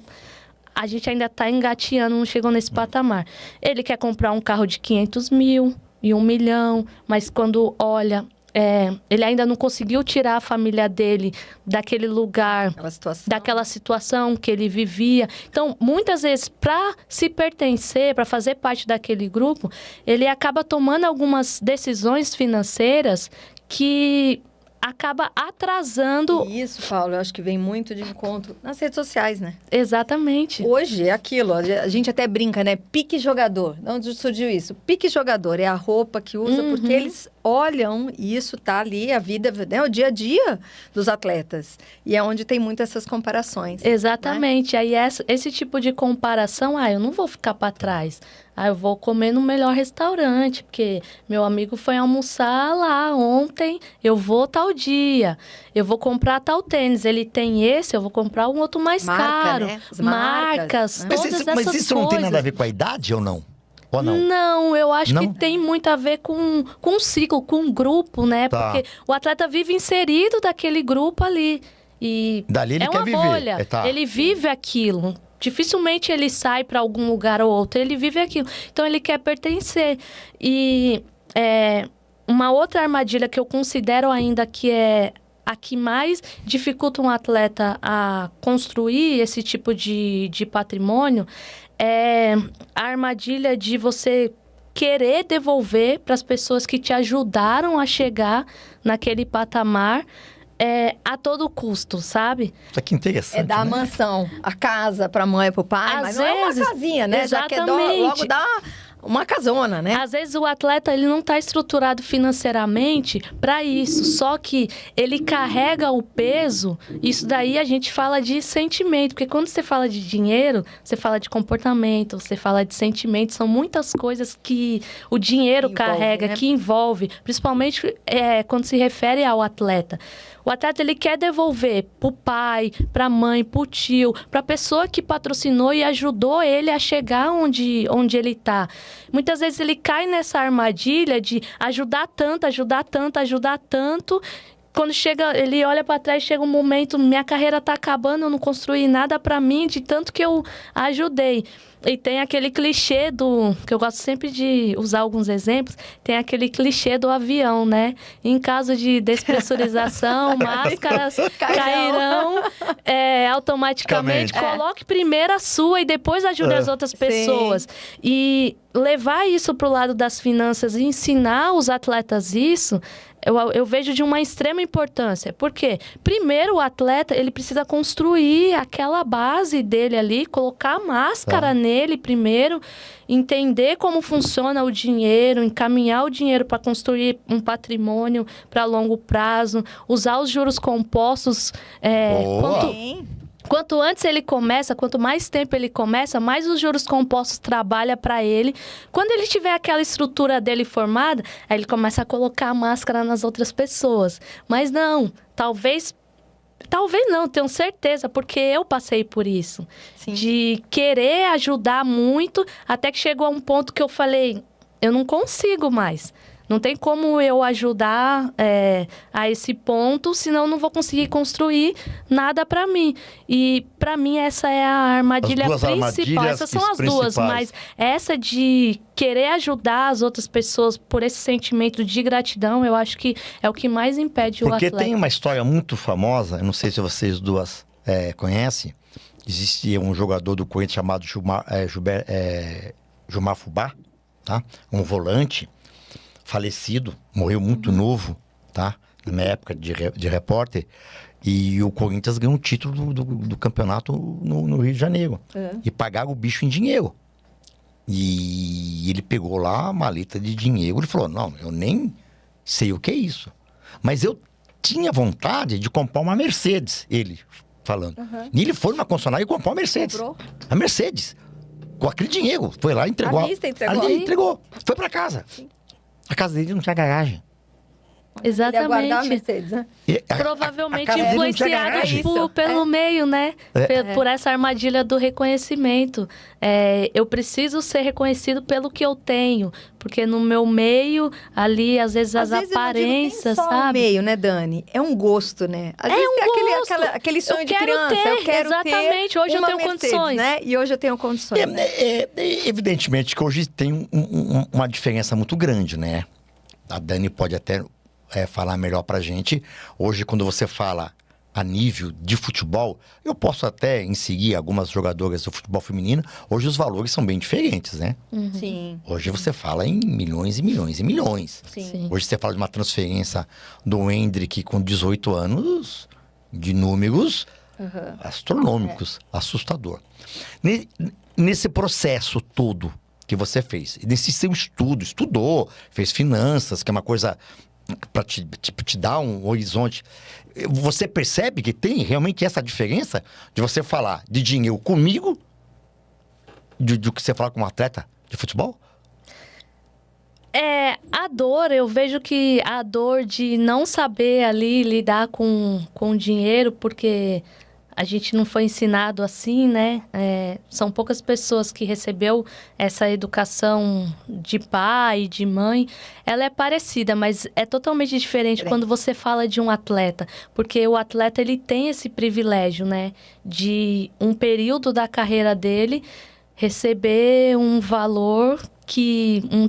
A gente ainda está engateando, não chegou nesse patamar. Ele quer comprar um carro de 500 mil... e 1 milhão, mas quando olha, ele ainda não conseguiu tirar a família dele daquele lugar, daquela situação que ele vivia. Então, muitas vezes, para se pertencer, para fazer parte daquele grupo, ele acaba tomando algumas decisões financeiras que acaba atrasando... E isso, Paulo, eu acho que vem muito de encontro nas redes sociais, né? Exatamente. Hoje é aquilo, a gente até brinca, né? Pique jogador. De onde surgiu isso? Pique jogador é a roupa que usa, porque eles olham e isso tá ali, a vida, né? O dia a dia dos atletas. E é onde tem muitas essas comparações. Exatamente. Né? Aí esse tipo de comparação, eu não vou ficar para trás. Eu vou comer no melhor restaurante, porque meu amigo foi almoçar lá ontem, eu vou tal dia. Eu vou comprar tal tênis, ele tem esse, eu vou comprar um outro mais caro. Né? As marcas, todas essas coisas. Mas isso não tem nada a ver com a idade ou não? Ou não? Não, eu acho que tem muito a ver com um ciclo, com um grupo, né? Tá. Porque o atleta vive inserido daquele grupo ali. E dali ele quer viver. Bolha. Ele vive aquilo. Dificilmente ele sai para algum lugar ou outro, ele vive aquilo. Então, ele quer pertencer. E uma outra armadilha que eu considero ainda que é a que mais dificulta um atleta a construir esse tipo de patrimônio é a armadilha de você querer devolver para as pessoas que te ajudaram a chegar naquele patamar a todo custo, sabe? Isso aqui é interessante, dar a mansão, a casa para a mãe e para o pai, mas não é uma casinha, né? Exatamente. Já quer logo dar uma casona, né? Às vezes o atleta ele não está estruturado financeiramente para isso, só que ele carrega o peso. Isso daí a gente fala de sentimento, porque quando você fala de dinheiro, você fala de comportamento, você fala de sentimento, são muitas coisas que o dinheiro carrega, né? Que envolve, principalmente quando se refere ao atleta. O atleta ele quer devolver para o pai, para a mãe, para o tio, para a pessoa que patrocinou e ajudou ele a chegar onde ele está. Muitas vezes ele cai nessa armadilha de ajudar tanto, quando chega, ele olha para trás, chega um momento, minha carreira tá acabando, eu não construí nada para mim, de tanto que eu ajudei. E tem aquele clichê que eu gosto sempre de usar alguns exemplos, tem aquele clichê do avião, né? Em caso de despressurização, máscaras cairão automaticamente. Coloque primeiro a sua e depois ajude as outras pessoas. Sim. E levar isso para o lado das finanças e ensinar os atletas isso, eu vejo de uma extrema importância. Por quê? Primeiro, o atleta, ele precisa construir aquela base dele ali, colocar a máscara nele primeiro, entender como funciona o dinheiro, encaminhar o dinheiro para construir um patrimônio para longo prazo, usar os juros compostos. Quanto antes ele começa, quanto mais tempo ele começa, mais os juros compostos trabalham para ele. Quando ele tiver aquela estrutura dele formada, aí ele começa a colocar a máscara nas outras pessoas. Mas não, talvez não, tenho certeza, porque eu passei por isso. Sim. De querer ajudar muito, até que chegou a um ponto que eu falei, eu não consigo mais. Não tem como eu ajudar a esse ponto, senão eu não vou conseguir construir nada para mim. E para mim essa é a armadilha principal. Essas são as duas, mas essa de querer ajudar as outras pessoas por esse sentimento de gratidão, eu acho que é o que mais impede o atleta. Porque tem uma história muito famosa, eu não sei se vocês duas conhecem, existia um jogador do Corinthians chamado Gilmar Fubá, tá? Um volante falecido, morreu muito novo, tá? Na minha época de repórter. E o Corinthians ganhou um título do campeonato no Rio de Janeiro. E pagaram o bicho em dinheiro. E ele pegou lá a maleta de dinheiro. Ele falou, não, eu nem sei o que é isso. Mas eu tinha vontade de comprar uma Mercedes, ele falando. E ele foi numa concessionária e comprou uma Mercedes. Comprou? A Mercedes. Com aquele dinheiro. Foi lá e entregou. Ali entregou. Foi pra casa. Sim. A casa dele não tinha garagem. Exatamente. Ele ia guardar a Mercedes, né? Provavelmente influenciado pelo meio, né? Por essa armadilha do reconhecimento. Eu preciso ser reconhecido pelo que eu tenho. Porque no meu meio, ali, às vezes as aparências, sabe? Só o meio, né, Dani? É um gosto, né? Às vezes tem aquele sonho de criança. Eu quero exatamente. Hoje eu tenho Mercedes, condições. Né? E hoje eu tenho condições. Evidentemente que hoje tem uma diferença muito grande, né? A Dani pode até falar melhor pra gente. Hoje, quando você fala a nível de futebol, eu posso até inserir algumas jogadoras do futebol feminino. Hoje os valores são bem diferentes, né? Sim. Hoje você fala em milhões e milhões e milhões. Sim. Hoje você fala de uma transferência do Hendrick com 18 anos, de números astronômicos, assustador. Nesse processo todo que você fez, nesse seu estudou, fez finanças, que é uma coisa para te dar um horizonte, você percebe que tem realmente essa diferença de você falar de dinheiro comigo do que você falar com um atleta de futebol? A dor, eu vejo que a dor de não saber ali lidar com dinheiro, porque a gente não foi ensinado assim, né? São poucas pessoas que recebeu essa educação de pai, de mãe. Ela é parecida, mas é totalmente diferente quando você fala de um atleta. Porque o atleta, ele tem esse privilégio, né? De um período da carreira dele receber um valor que um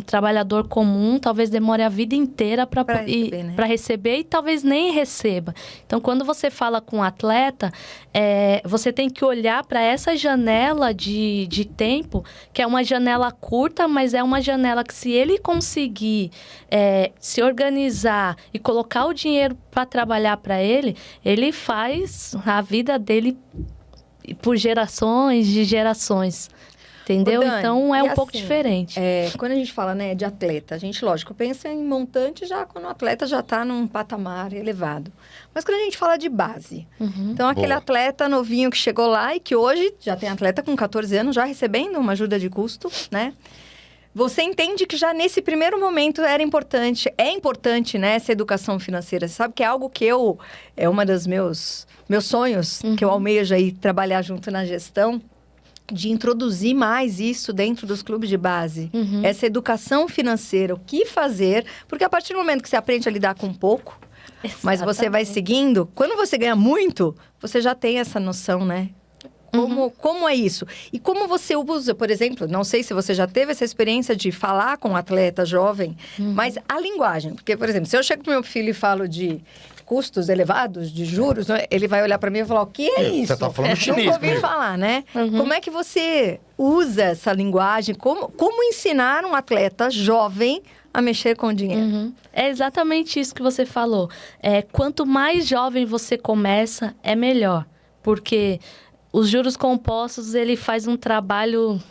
trabalhador comum talvez demore a vida inteira para receber e talvez nem receba. Então, quando você fala com um atleta, você tem que olhar para essa janela de tempo, que é uma janela curta, mas é uma janela que, se ele conseguir se organizar e colocar o dinheiro para trabalhar para ele faz a vida dele por gerações de gerações. Entendeu? Dani, então é um pouco diferente. Quando a gente fala, né, de atleta, a gente, lógico, pensa em montante já quando o atleta já está num patamar elevado. Mas quando a gente fala de base, então aquele atleta novinho que chegou lá e que hoje já tem atleta com 14 anos já recebendo uma ajuda de custo, né? Você entende que já nesse primeiro momento é importante, né, essa educação financeira. Você sabe que é algo que é uma dos meus sonhos, que eu almejo aí trabalhar junto na gestão, de introduzir mais isso dentro dos clubes de base. Essa educação financeira, o que fazer, porque a partir do momento que você aprende a lidar com pouco, Mas você vai seguindo. Quando você ganha muito, você já tem essa noção, né? Como é isso? E como você usa, por exemplo, não sei se você já teve essa experiência de falar com um atleta jovem, mas a linguagem. Porque, por exemplo, se eu chego pro meu filho e falo de custos elevados, de juros, ele vai olhar para mim e falar, o que é isso? Você tá falando chinês. Nunca ouvi falar, né? Como é que você usa essa linguagem? Como ensinar um atleta jovem a mexer com dinheiro? É exatamente isso que você falou. Quanto mais jovem você começa, é melhor. Porque os juros compostos, ele faz um trabalho,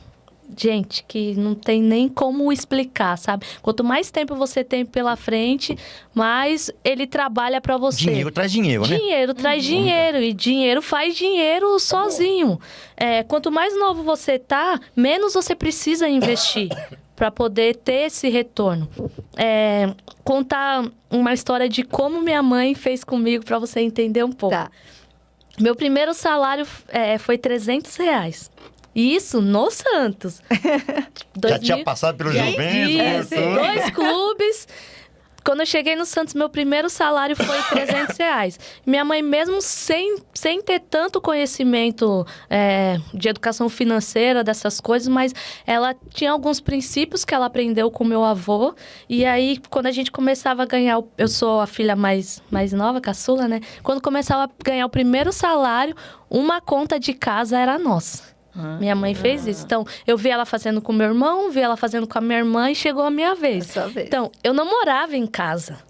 gente, que não tem nem como explicar, sabe? Quanto mais tempo você tem pela frente, mais ele trabalha para você. Dinheiro traz dinheiro, né? Dinheiro traz dinheiro, e dinheiro faz dinheiro sozinho. Quanto mais novo você tá, menos você precisa investir para poder ter esse retorno. Contar uma história de como minha mãe fez comigo, para você entender um pouco. Tá. Meu primeiro salário foi R$300. Isso no Santos. Já tinha passado pelo Juventus. Isso, 2 clubes. Quando eu cheguei no Santos, meu primeiro salário foi R$300. Minha mãe, mesmo sem ter tanto conhecimento de educação financeira, dessas coisas, mas ela tinha alguns princípios que ela aprendeu com meu avô. E aí, quando a gente começava a ganhar... Eu sou a filha mais nova, caçula, né? Quando começava a ganhar o primeiro salário, uma conta de casa era nossa. Minha mãe fez isso. Então, eu vi ela fazendo com meu irmão, vi ela fazendo com a minha irmã e chegou a minha vez. Sua vez. Então, eu não morava em casa.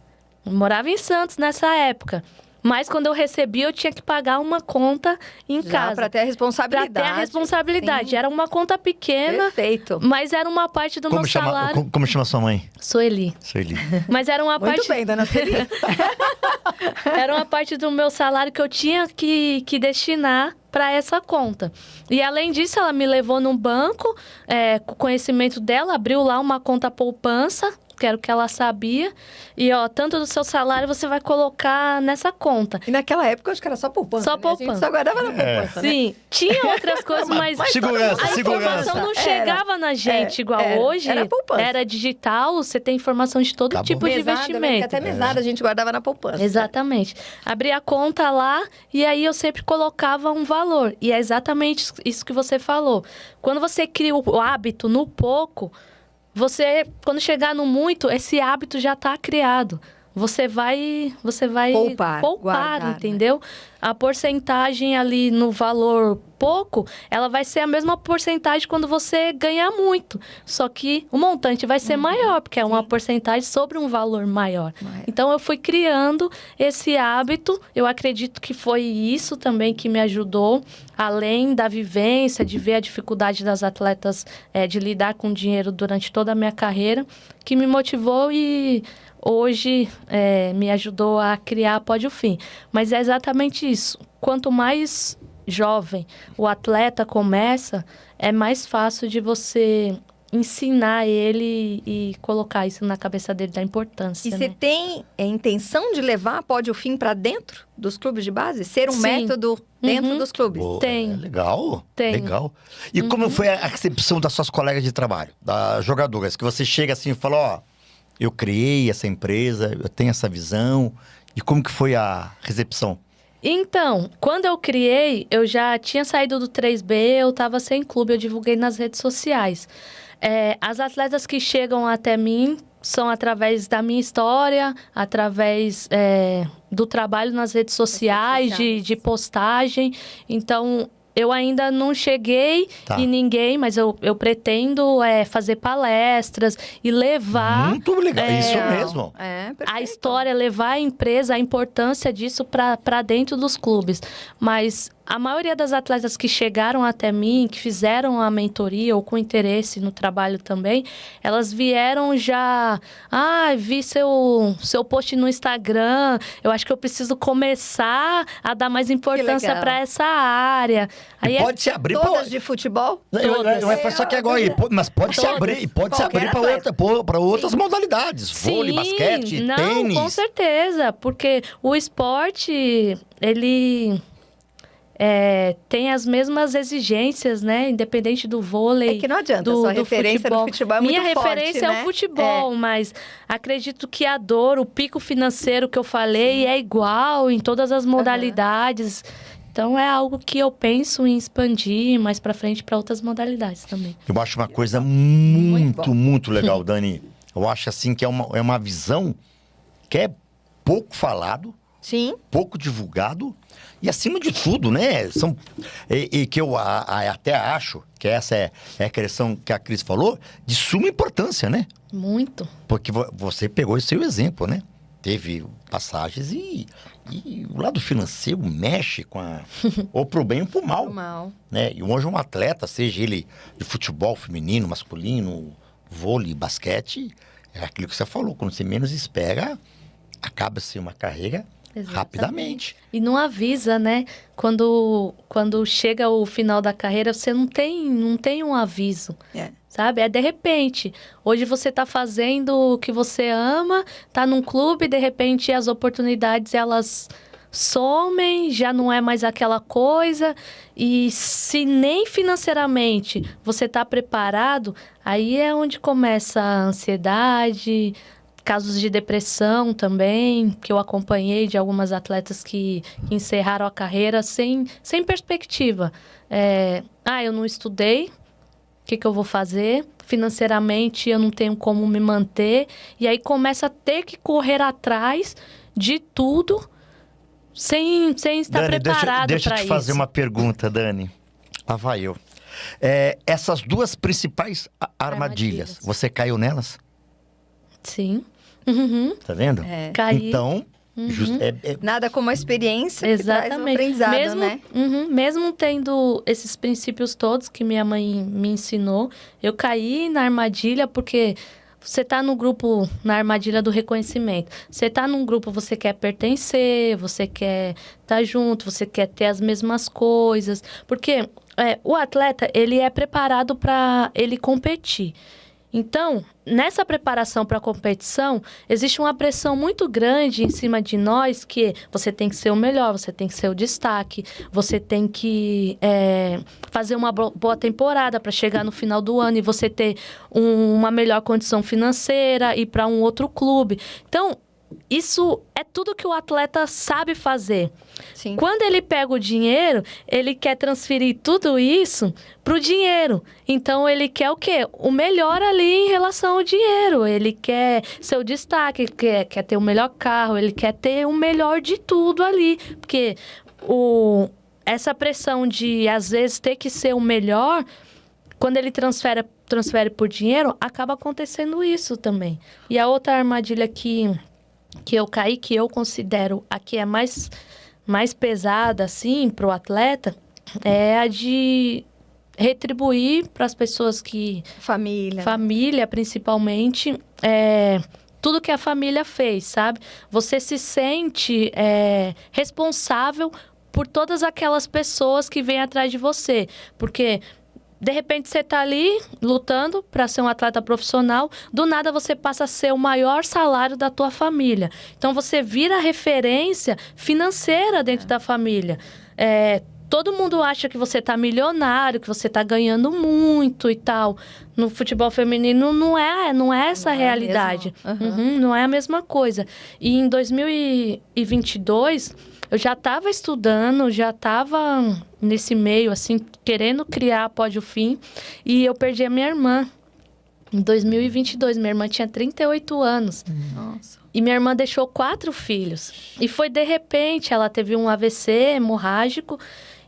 Eu morava em Santos nessa época. Mas quando eu recebi, eu tinha que pagar uma conta em casa. Para ter a responsabilidade. Para ter a responsabilidade. Sim. Era uma conta pequena. Perfeito. Mas era uma parte do meu salário. Como chama sua mãe? Sueli. Sueli. Mas era uma parte... Muito bem, dona Sueli. Era uma parte do meu salário que eu tinha que destinar para essa conta. E além disso, ela me levou num banco, com o conhecimento dela, abriu lá uma conta poupança, que era o que ela sabia. E, tanto do seu salário você vai colocar nessa conta. E naquela época, eu acho que era só poupança, Só poupança. A gente só guardava na poupança, né? Sim, tinha outras coisas, mas... Segurança, a informação não chegava na gente igual hoje. Era poupança. Era digital, você tem informação de todo tipo de investimento. Até mesada a gente guardava na poupança. Exatamente. Abria a conta lá e aí eu sempre colocava um valor. E é exatamente isso que você falou. Quando você cria o hábito no pouco, você, quando chegar no muito, esse hábito já está criado. Você vai poupar, guardar, entendeu? Né? A porcentagem ali no valor pouco, ela vai ser a mesma porcentagem quando você ganhar muito. Só que o montante vai ser maior, porque é uma porcentagem sobre um valor maior. Então, eu fui criando esse hábito. Eu acredito que foi isso também que me ajudou, além da vivência, de ver a dificuldade das atletas de lidar com dinheiro durante toda a minha carreira, que me motivou e... hoje me ajudou a criar a Pode o Fim. Mas é exatamente isso. Quanto mais jovem o atleta começa, é mais fácil de você ensinar ele e colocar isso na cabeça dele, da importância. E você tem a intenção de levar a Pode o Fim para dentro dos clubes de base? Ser um método dentro dos clubes? Pô, tem. Legal. Tem. Legal. E como foi a recepção das suas colegas de trabalho, das jogadoras? Que você chega assim e fala, eu criei essa empresa, eu tenho essa visão. E como que foi a recepção? Então, quando eu criei, eu já tinha saído do 3B, eu estava sem clube, eu divulguei nas redes sociais. As atletas que chegam até mim são através da minha história, através do trabalho nas redes sociais, de postagem. Então... eu ainda não cheguei em ninguém, mas eu pretendo fazer palestras e levar... Muito legal, isso mesmo. A história, levar a empresa, a importância disso para dentro dos clubes. Mas a maioria das atletas que chegaram até mim, que fizeram a mentoria ou com interesse no trabalho também, elas vieram já... vi seu post no Instagram, eu acho que eu preciso começar a dar mais importância para essa área. Aí pode se abrir todas de futebol? Todas. Só que agora, mas pode se abrir, para outras modalidades. Sim, vôlei, basquete, tênis. Com certeza, porque o esporte, ele tem as mesmas exigências, né? Independente do vôlei. É que não adianta, sua referência no futebol é muito Minha forte, referência né? é o futebol, mas acredito que a dor, o pico financeiro que eu falei é igual em todas as modalidades. Então, é algo que eu penso em expandir mais pra frente para outras modalidades também. Eu acho uma coisa muito legal, Dani. Eu acho assim que é uma visão que é pouco falado, Sim. pouco divulgado e, acima de tudo, né? E que eu até acho que essa é a questão que a Cris falou, de suma importância, né? Muito. Porque você pegou esse seu exemplo, né? Teve passagens e o lado financeiro mexe com ou pro bem ou pro mal. Pro mal. Né? E hoje um atleta, seja ele de futebol feminino, masculino, vôlei, basquete, é aquilo que você falou, quando você menos espera, acaba-se uma carreira rapidamente. E não avisa, né? Quando chega o final da carreira, você não tem um aviso. Sabe? É de repente. Hoje você tá fazendo o que você ama, tá num clube, de repente as oportunidades, elas somem, já não é mais aquela coisa. E se nem financeiramente você tá preparado, aí é onde começa a ansiedade, casos de depressão também, que eu acompanhei de algumas atletas que encerraram a carreira sem perspectiva. Eu não estudei, o que eu vou fazer? Financeiramente, eu não tenho como me manter. E aí começa a ter que correr atrás de tudo sem estar Dani, preparado para isso. Deixa eu te fazer uma pergunta, Dani. Lá vai eu. Essas duas principais armadilhas, você caiu nelas? Sim. Uhum. Tá vendo? Caí. Então, Nada como a experiência que traz o Exatamente. aprendizado, né? Mesmo tendo esses princípios todos que minha mãe me ensinou, eu caí na armadilha porque você tá no grupo, na armadilha do reconhecimento. Você tá num grupo, você quer pertencer, você quer estar junto, você quer ter as mesmas coisas. Porque o atleta, ele é preparado para ele competir. Então, nessa preparação para a competição, existe uma pressão muito grande em cima de nós, que você tem que ser o melhor, você tem que ser o destaque, você tem que fazer uma boa temporada para chegar no final do ano e você ter uma melhor condição financeira, ir para um outro clube. Então, isso é tudo que o atleta sabe fazer. Sim. Quando ele pega o dinheiro, ele quer transferir tudo isso pro dinheiro. Então, ele quer o quê? O melhor ali em relação ao dinheiro. Ele quer ser o destaque, quer ter o melhor carro, ele quer ter o melhor de tudo ali. Porque essa pressão de, às vezes, ter que ser o melhor, quando ele transfere por dinheiro, acaba acontecendo isso também. E a outra armadilha que eu caí, que eu considero a que é mais pesada, assim, para o atleta, é a de retribuir para as pessoas que... Família, principalmente, tudo que a família fez, sabe? Você se sente responsável por todas aquelas pessoas que vêm atrás de você. Porque... de repente, você está ali lutando para ser um atleta profissional, do nada você passa a ser o maior salário da tua família. Então, você vira referência financeira dentro da família. Todo mundo acha que você está milionário, que você está ganhando muito e tal. No futebol feminino, não é essa a realidade. Não é a mesma coisa. E em 2022... eu já estava estudando, já estava nesse meio, assim, querendo criar a Pódio Fim. E eu perdi a minha irmã em 2022. Minha irmã tinha 38 anos. Nossa. E minha irmã deixou 4 filhos. E foi de repente, ela teve um AVC hemorrágico.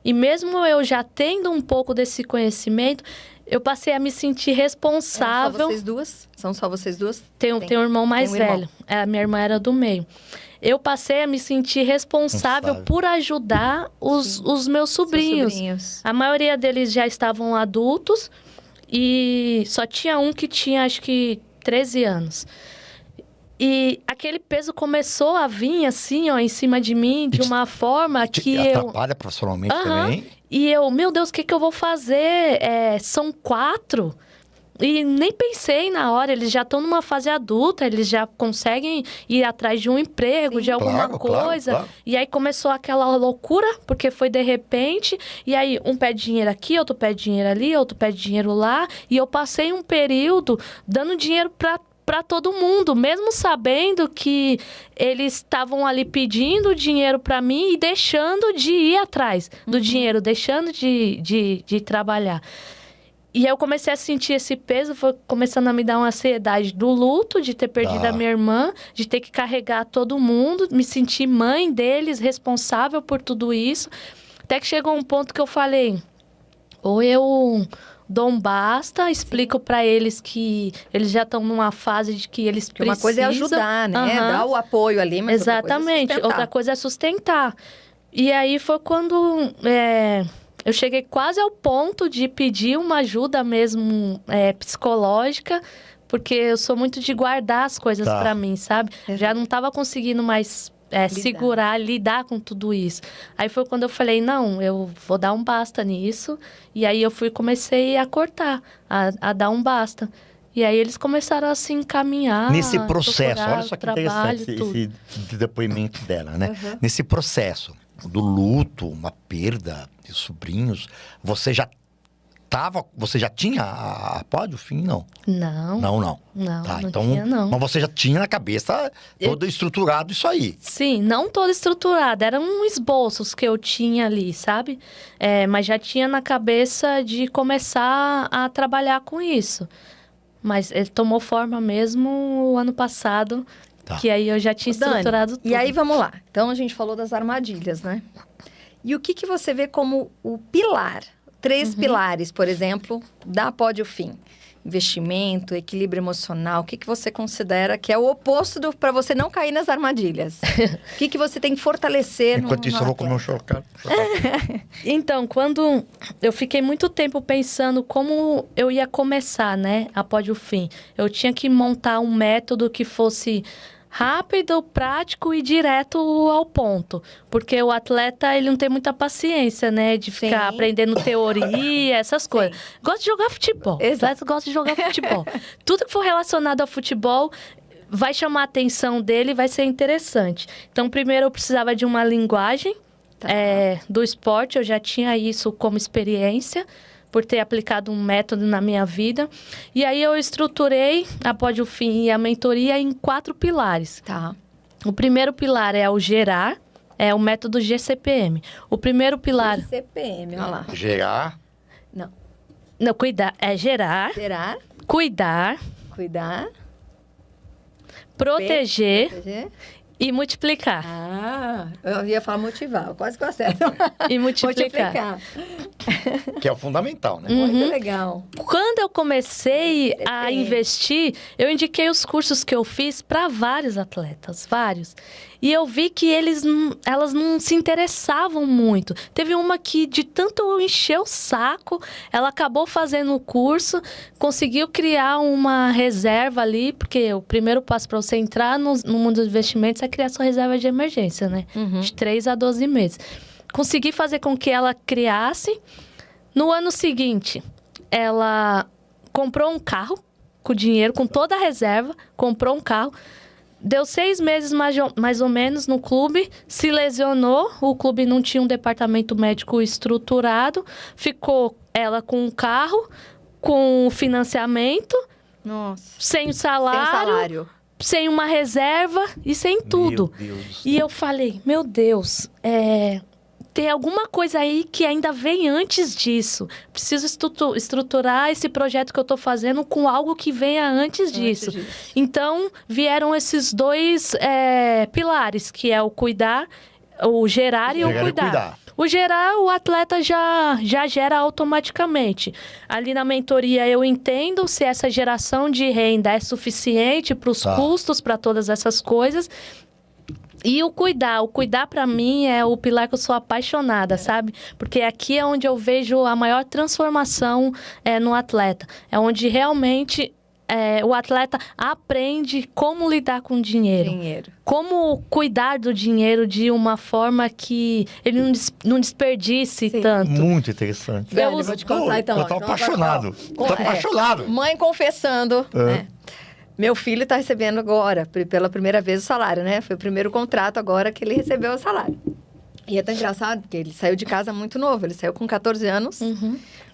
E mesmo eu já tendo um pouco desse conhecimento, eu passei a me sentir responsável. São só vocês duas? Tem um irmão mais velho. A minha irmã era do meio. Eu passei a me sentir responsável por ajudar os meus sobrinhos. A maioria deles já estavam adultos e só tinha um que tinha, acho que, 13 anos. E aquele peso começou a vir, assim, ó, em cima de mim, de uma forma que atrapalha profissionalmente também. E eu, meu Deus, o que eu vou fazer? São 4... E nem pensei na hora, eles já estão numa fase adulta, eles já conseguem ir atrás de um emprego, de alguma coisa. Claro. E aí começou aquela loucura, porque foi de repente. E aí um pede dinheiro aqui, outro pede dinheiro ali, outro pede dinheiro lá. E eu passei um período dando dinheiro para todo mundo, mesmo sabendo que eles estavam ali pedindo dinheiro para mim e deixando de ir atrás do dinheiro, deixando de trabalhar. E aí eu comecei a sentir esse peso, foi começando a me dar uma ansiedade do luto, de ter perdido a minha irmã, de ter que carregar todo mundo, me sentir mãe deles, responsável por tudo isso. Até que chegou um ponto que eu falei, ou eu dou um basta, explico para eles que eles já estão numa fase de que eles precisam. Uma coisa é ajudar, né? Dar o apoio ali, mas exatamente. Outra coisa é sustentar. E aí foi quando eu cheguei quase ao ponto de pedir uma ajuda mesmo psicológica, porque eu sou muito de guardar as coisas para mim, sabe? Já não estava conseguindo mais segurar, lidar com tudo isso. Aí foi quando eu falei, não, eu vou dar um basta nisso. E aí eu comecei a cortar, a dar um basta. E aí eles começaram a se encaminhar. Nesse processo, olha só que interessante esse depoimento dela, né? Nesse processo do luto, uma perda de sobrinhos, você já tinha a Pode o Fim, não? Não. Não, não então, tinha, não. Mas você já tinha na cabeça todo estruturado isso aí. Sim, não todo estruturado. Eram esboços que eu tinha ali, sabe? Mas já tinha na cabeça de começar a trabalhar com isso. Mas ele tomou forma mesmo o ano passado, que aí eu já tinha estruturado tudo. E aí, vamos lá. Então, a gente falou das armadilhas, né? E o que você vê como o pilar? 3 pilares, por exemplo, da Pode o Fim. Investimento, equilíbrio emocional. O que você considera que é o oposto para você não cair nas armadilhas? O que você tem que fortalecer Enquanto isso, eu vou comer um chocolate. Então, quando eu fiquei muito tempo pensando como eu ia começar, né, a Pode o Fim, eu tinha que montar um método que fosse rápido, prático e direto ao ponto. Porque o atleta, ele não tem muita paciência, né? De ficar aprendendo teoria, essas coisas. Gosta de jogar futebol. O atleta gosta de jogar futebol. Tudo que for relacionado ao futebol vai chamar a atenção dele e vai ser interessante. Então, primeiro eu precisava de uma linguagem do esporte. Eu já tinha isso como experiência, por ter aplicado um método na minha vida. E aí eu estruturei a Pode o Fim e a mentoria em 4 pilares. O primeiro pilar é o gerar, é o método GCPM. O primeiro pilar... GCPM, olha lá. Gerar? Não, cuidar. É gerar. Gerar. Cuidar. Proteger. E multiplicar. Eu ia falar motivar, eu quase que eu acerto. E multiplicar. Que é o fundamental, né? Muito legal. Quando eu comecei a investir, eu indiquei os cursos que eu fiz para vários atletas, vários. E eu vi que elas não se interessavam muito. Teve uma que, de tanto eu encher o saco, ela acabou fazendo o curso, conseguiu criar uma reserva ali, porque o primeiro passo para você entrar no mundo dos investimentos é criar sua reserva de emergência, né? De 3 a 12 meses. Consegui fazer com que ela criasse. No ano seguinte, ela comprou um carro com dinheiro, com toda a reserva, comprou um carro. Deu 6 meses mais ou menos no clube, se lesionou, o clube não tinha um departamento médico estruturado, ficou ela com um carro, com financiamento, sem salário, sem uma reserva e sem tudo. Meu Deus. E eu falei, meu Deus, tem alguma coisa aí que ainda vem antes disso. Preciso estruturar esse projeto que eu estou fazendo com algo que venha antes disso. Então, vieram esses 2 pilares, que é o cuidar, o gerar e o cuidar. O gerar, o atleta já gera automaticamente. Ali na mentoria eu entendo se essa geração de renda é suficiente para os custos, para todas essas coisas. E o cuidar para mim é o pilar que eu sou apaixonada, sabe? Porque aqui é onde eu vejo a maior transformação no atleta. É onde realmente o atleta aprende como lidar com dinheiro. Como cuidar do dinheiro de uma forma que ele não desperdice tanto. Muito interessante. Velho, vou te contar então. Eu tô apaixonado. Tô apaixonado. Mãe confessando, né? Meu filho está recebendo agora, pela primeira vez, o salário, né? Foi o primeiro contrato agora que ele recebeu o salário. E é tão engraçado, porque ele saiu de casa muito novo. Ele saiu com 14 anos,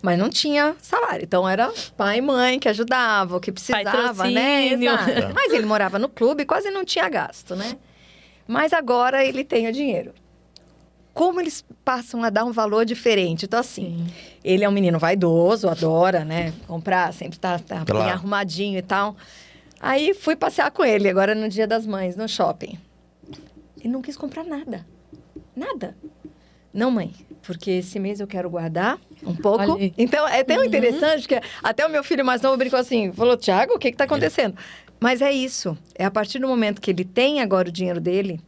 mas não tinha salário. Então, era pai e mãe que ajudavam, que precisava, né? Exato. Mas ele morava no clube e quase não tinha gasto, né? Mas agora ele tem o dinheiro. Como eles passam a dar um valor diferente? Então, assim, ele é um menino vaidoso, adora, né? Comprar, sempre tá bem arrumadinho e tal. Aí, fui passear com ele, agora no Dia das Mães, no shopping. Ele não quis comprar nada. Nada. Não, mãe, porque esse mês eu quero guardar um pouco. Então, é tão interessante que até o meu filho mais novo brincou assim, falou, Thiago, o que está acontecendo? Mas é isso. É a partir do momento que ele tem agora o dinheiro dele.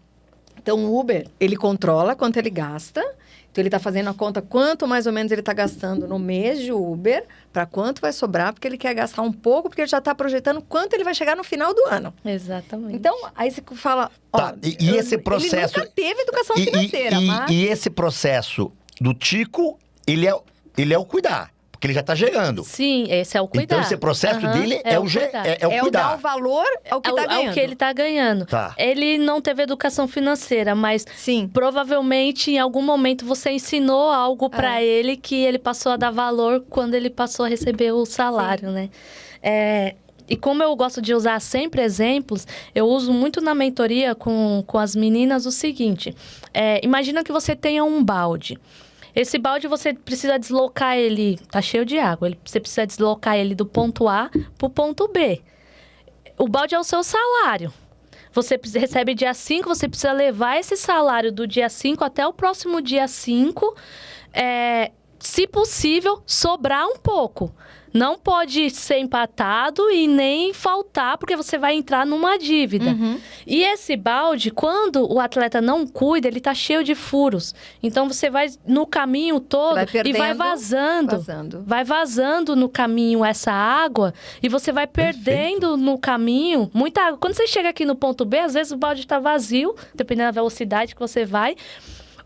Então, o Uber, ele controla quanto ele gasta. Então, ele está fazendo a conta quanto mais ou menos ele está gastando no mês de Uber, para quanto vai sobrar, porque ele quer gastar um pouco, porque ele já está projetando quanto ele vai chegar no final do ano. Exatamente. Então, aí você fala... Tá, e esse processo... Ele nunca teve educação financeira, mas... E esse processo do Tico, ele é o cuidar. Porque ele já está gerando. Sim, esse é o cuidar. Então, esse processo dele é o cuidar. É o dar o valor ao que está ganhando. Ao que ele está ganhando. Tá. Ele não teve educação financeira, mas provavelmente em algum momento você ensinou algo para ele que ele passou a dar valor quando ele passou a receber o salário, né? E como eu gosto de usar sempre exemplos, eu uso muito na mentoria com as meninas o seguinte. Imagina que você tenha um balde. Esse balde você precisa deslocar ele, tá cheio de água, você precisa deslocar ele do ponto A pro ponto B. O balde é o seu salário. Você recebe dia 5, você precisa levar esse salário do dia 5 até o próximo dia 5. Se possível, sobrar um pouco. Não pode ser empatado e nem faltar, porque você vai entrar numa dívida. E esse balde, quando o atleta não cuida, ele tá cheio de furos. Então, você vai no caminho todo e vai vazando. Vai vazando no caminho essa água e você vai perdendo no caminho muita água. Quando você chega aqui no ponto B, às vezes o balde tá vazio, dependendo da velocidade que você vai.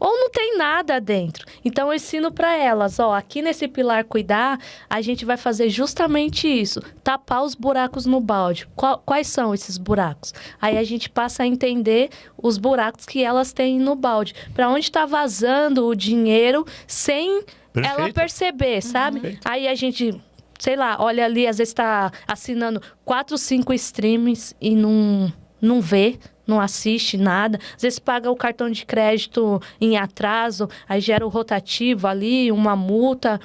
Ou não tem nada dentro. Então, eu ensino para elas, aqui nesse pilar cuidar, a gente vai fazer justamente isso. Tapar os buracos no balde. Quais são esses buracos? Aí, a gente passa a entender os buracos que elas têm no balde. Para onde está vazando o dinheiro sem ela perceber, sabe? Aí, a gente... Sei lá, olha ali, às vezes está assinando 4, 5 streams e não vê. Não assiste nada. Às vezes paga o cartão de crédito em atraso, aí gera o rotativo ali, uma multa.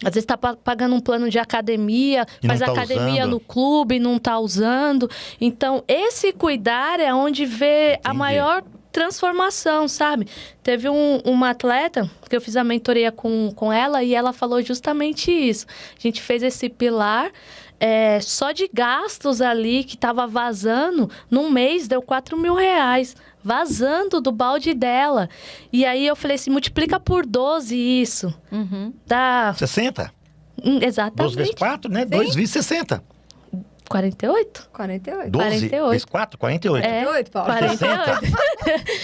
Às vezes está pagando um plano de academia, faz academia no clube, não está usando. Então, esse cuidar é onde vê a maior transformação, sabe? Teve uma atleta que eu fiz a mentoria com ela e ela falou justamente isso. A gente fez esse pilar... só de gastos ali que estava vazando, num mês deu R$4.000, vazando do balde dela. E aí eu falei assim, multiplica por 12 isso. Dá... 60? Exatamente. 12 vezes 4, né? 2 vezes 60. 48? 48. 12 48. vezes 4, 48. 48, Paulo. 48.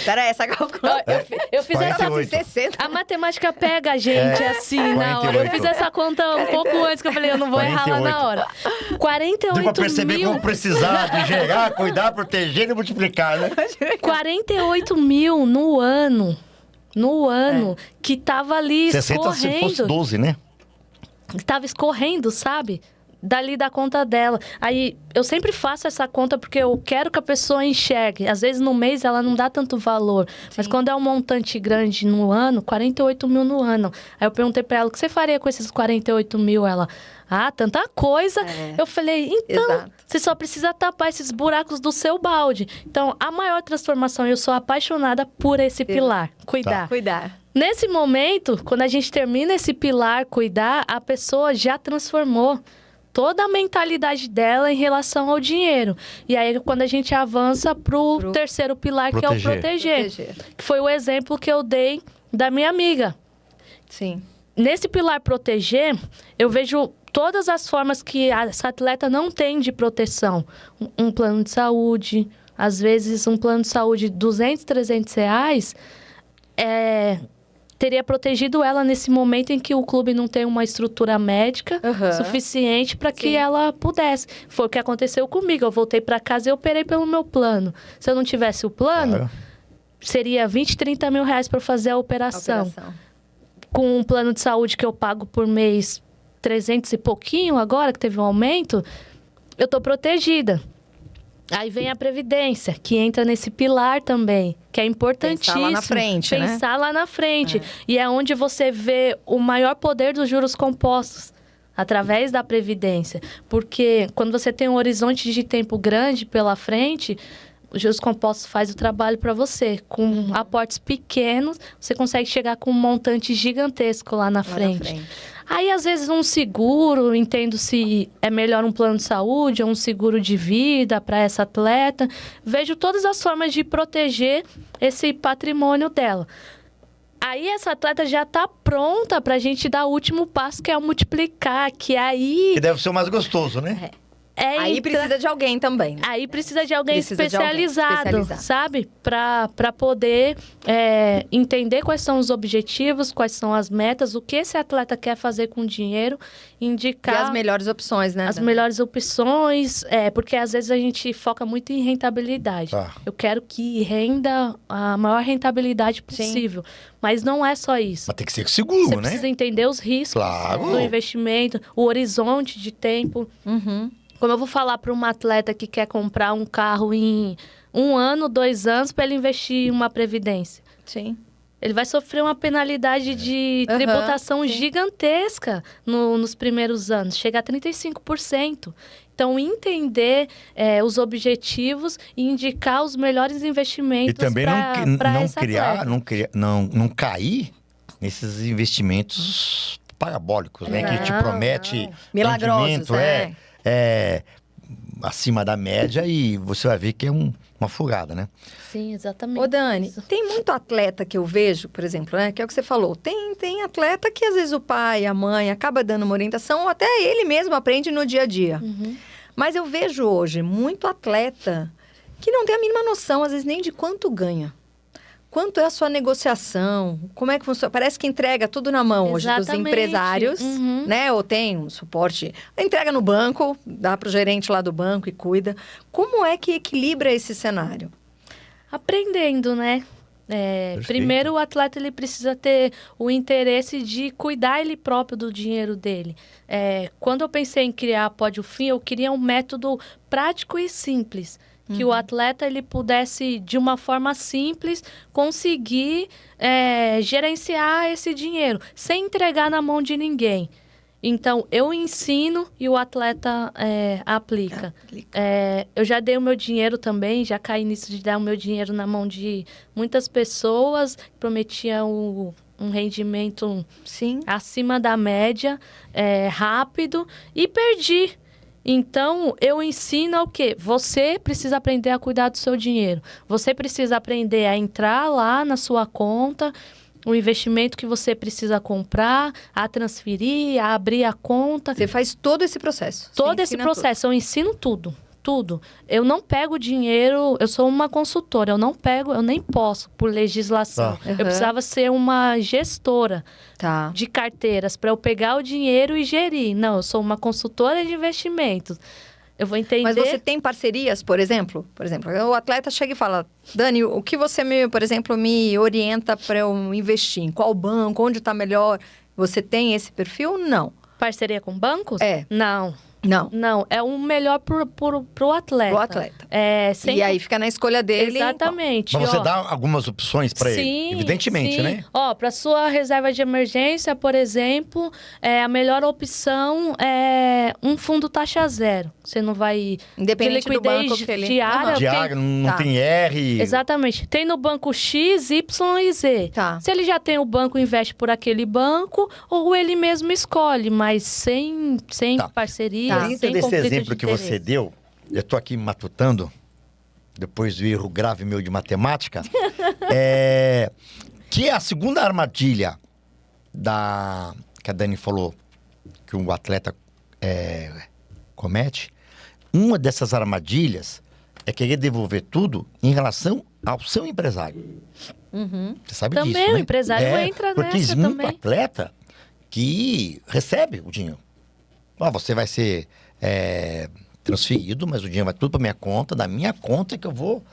Pera aí, essa calculadora. Eu fiz 48. essa... 60. A matemática pega a gente assim na hora. Eu fiz essa conta um pouco antes, que eu falei, eu não vou errar lá na hora. 48 Deu pra perceber mil... como precisar de gerar, cuidar, proteger e multiplicar, né? 48 mil no ano. No ano. Que tava ali 60 escorrendo. se fosse 12, né? Tava escorrendo, sabe? Dali da conta dela. Aí, eu sempre faço essa conta porque eu quero que a pessoa enxergue. Às vezes, no mês, ela não dá tanto valor. Mas quando é um montante grande no ano, 48 mil no ano. Aí, eu perguntei pra ela, o que você faria com esses 48 mil? Ela, tanta coisa. Eu falei, então, você só precisa tapar esses buracos do seu balde. Então, a maior transformação, eu sou apaixonada por esse pilar. Cuidar. Cuidar. Nesse momento, quando a gente termina esse pilar, cuidar, a pessoa já transformou toda a mentalidade dela em relação ao dinheiro. E aí, quando a gente avança pro terceiro pilar, que é o proteger. Que foi o exemplo que eu dei da minha amiga. Sim. nesse pilar proteger, eu vejo todas as formas que essa atleta não tem de proteção. Um plano de saúde, às vezes um plano de saúde de R$200, R$300, teria protegido ela nesse momento em que o clube não tem uma estrutura médica suficiente para que ela pudesse. Foi o que aconteceu comigo. Eu voltei para casa e operei pelo meu plano. Se eu não tivesse o plano, seria 20, 30 mil reais para fazer a operação. Com um plano de saúde que eu pago por mês 300 e pouquinho agora, que teve um aumento, eu tô protegida. Aí vem a Previdência, que entra nesse pilar também, que é importantíssimo. Pensar lá na frente, né? Pensar lá na frente. E é onde você vê o maior poder dos juros compostos, através da Previdência. Porque quando você tem um horizonte de tempo grande pela frente, os juros compostos faz o trabalho para você. Com aportes pequenos, você consegue chegar com um montante gigantesco lá na frente. Aí, às vezes, um seguro, entendo se é melhor um plano de saúde ou um seguro de vida para essa atleta. Vejo todas as formas de proteger esse patrimônio dela. Aí, essa atleta já está pronta para a gente dar o último passo, que é o multiplicar, que aí... Que deve ser o mais gostoso, né? Aí precisa de alguém também. Né? Aí precisa de alguém especializado, sabe? Para poder entender quais são os objetivos, quais são as metas, o que esse atleta quer fazer com o dinheiro, indicar... E as melhores opções, né? As melhores opções, porque às vezes a gente foca muito em rentabilidade. Eu quero que renda a maior rentabilidade possível. Mas não é só isso. Mas tem que ser seguro, Você né? precisa entender os riscos do investimento, o horizonte de tempo. Como eu vou falar para uma atleta que quer comprar um carro em 1 ano, 2 anos, para ele investir em uma previdência? Sim. Ele vai sofrer uma penalidade de tributação gigantesca nos primeiros anos, chega a 35%. Então, entender os objetivos e indicar os melhores investimentos para essa atleta. Não cair nesses investimentos parabólicos, né? Que te promete milagrosos, acima da média e você vai ver que é uma furada, né? Sim, exatamente. Ô, Dani, tem muito atleta que eu vejo, por exemplo, né? Que é o que você falou. Tem atleta que às vezes o pai, a mãe acaba dando uma orientação ou até ele mesmo aprende no dia a dia. Mas eu vejo hoje muito atleta que não tem a mínima noção, às vezes, nem de quanto ganha. Quanto é a sua negociação? Como é que funciona? Parece que entrega tudo na mão hoje dos empresários, né? Ou tem um suporte, entrega no banco, dá para o gerente lá do banco e cuida. Como é que equilibra esse cenário? Aprendendo, né? Primeiro, o atleta ele precisa ter o interesse de cuidar ele próprio do dinheiro dele. Quando eu pensei em criar a Pode o Fim, eu queria um método prático e simples. Que o atleta ele pudesse, de uma forma simples, conseguir gerenciar esse dinheiro, sem entregar na mão de ninguém. Então, eu ensino e o atleta aplica. Eu já dei o meu dinheiro também, já caí nisso de dar o meu dinheiro na mão de muitas pessoas, prometiam um rendimento acima da média, rápido, e perdi. Então, eu ensino o quê? Você precisa aprender a cuidar do seu dinheiro. Você precisa aprender a entrar lá na sua conta, o investimento que você precisa comprar, a transferir, a abrir a conta. Você faz todo esse processo. Todo esse processo. Eu ensino tudo. Tudo. Eu não pego dinheiro, eu sou uma consultora, eu nem posso, por legislação. Eu precisava ser uma gestora de carteiras para eu pegar o dinheiro e gerir. Não, eu sou uma consultora de investimentos. Eu vou entender... Mas você tem parcerias, por exemplo? Por exemplo, o atleta chega e fala, Dani, o que você, por exemplo, me orienta para eu investir? Em qual banco? Onde está melhor? Você tem esse perfil? Não. Parceria com bancos? Não. Não, é o melhor pro atleta. Pro atleta. Sempre... E aí fica na escolha dele. Exatamente. Mas você dá algumas opções para ele, evidentemente, né? Para sua reserva de emergência, por exemplo, a melhor opção é um fundo taxa zero. Você não vai... Independente de liquidez do banco que ele... Diária, não tem R. Exatamente. Tem no banco X, Y e Z. Se ele já tem o banco, investe por aquele banco, ou ele mesmo escolhe, mas sem parceria. Dentro desse exemplo que você deu, eu estou aqui matutando, depois do erro grave meu de matemática, que é a segunda armadilha que a Dani falou que o atleta comete, uma dessas armadilhas é querer devolver tudo em relação ao seu empresário. Você sabe Também disso, né? o empresário entra porque nessa existe muito também. atleta que recebe o dinheiro. Você vai ser transferido, mas o dinheiro vai tudo para minha conta, da minha conta que eu vou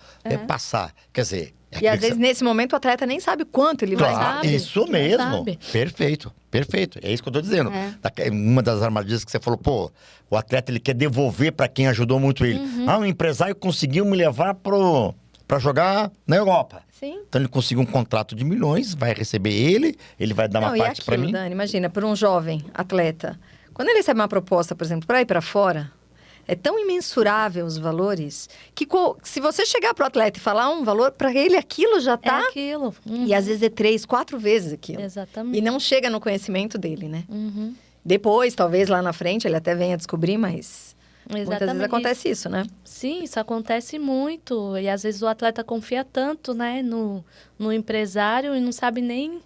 passar. Quer dizer... E às vezes, nesse momento, o atleta nem sabe quanto ele vai dar. Isso mesmo. Perfeito. É isso que eu tô dizendo. Uma das armadilhas que você falou, o atleta ele quer devolver para quem ajudou muito ele. O empresário conseguiu me levar para jogar na Europa. Sim. Então ele conseguiu um contrato de milhões, vai receber ele vai dar uma parte para mim. Dani, imagina, por um jovem atleta, quando ele recebe uma proposta, por exemplo, para ir para fora, é tão imensurável os valores que se você chegar pro atleta e falar um valor, para ele aquilo já tá... É aquilo. E às vezes é 3, 4 vezes aquilo. Exatamente. E não chega no conhecimento dele, né? Depois, talvez lá na frente, ele até venha descobrir, mas... Muitas vezes acontece isso, né? Sim, isso acontece muito. E às vezes o atleta confia tanto, né, no empresário e não sabe nem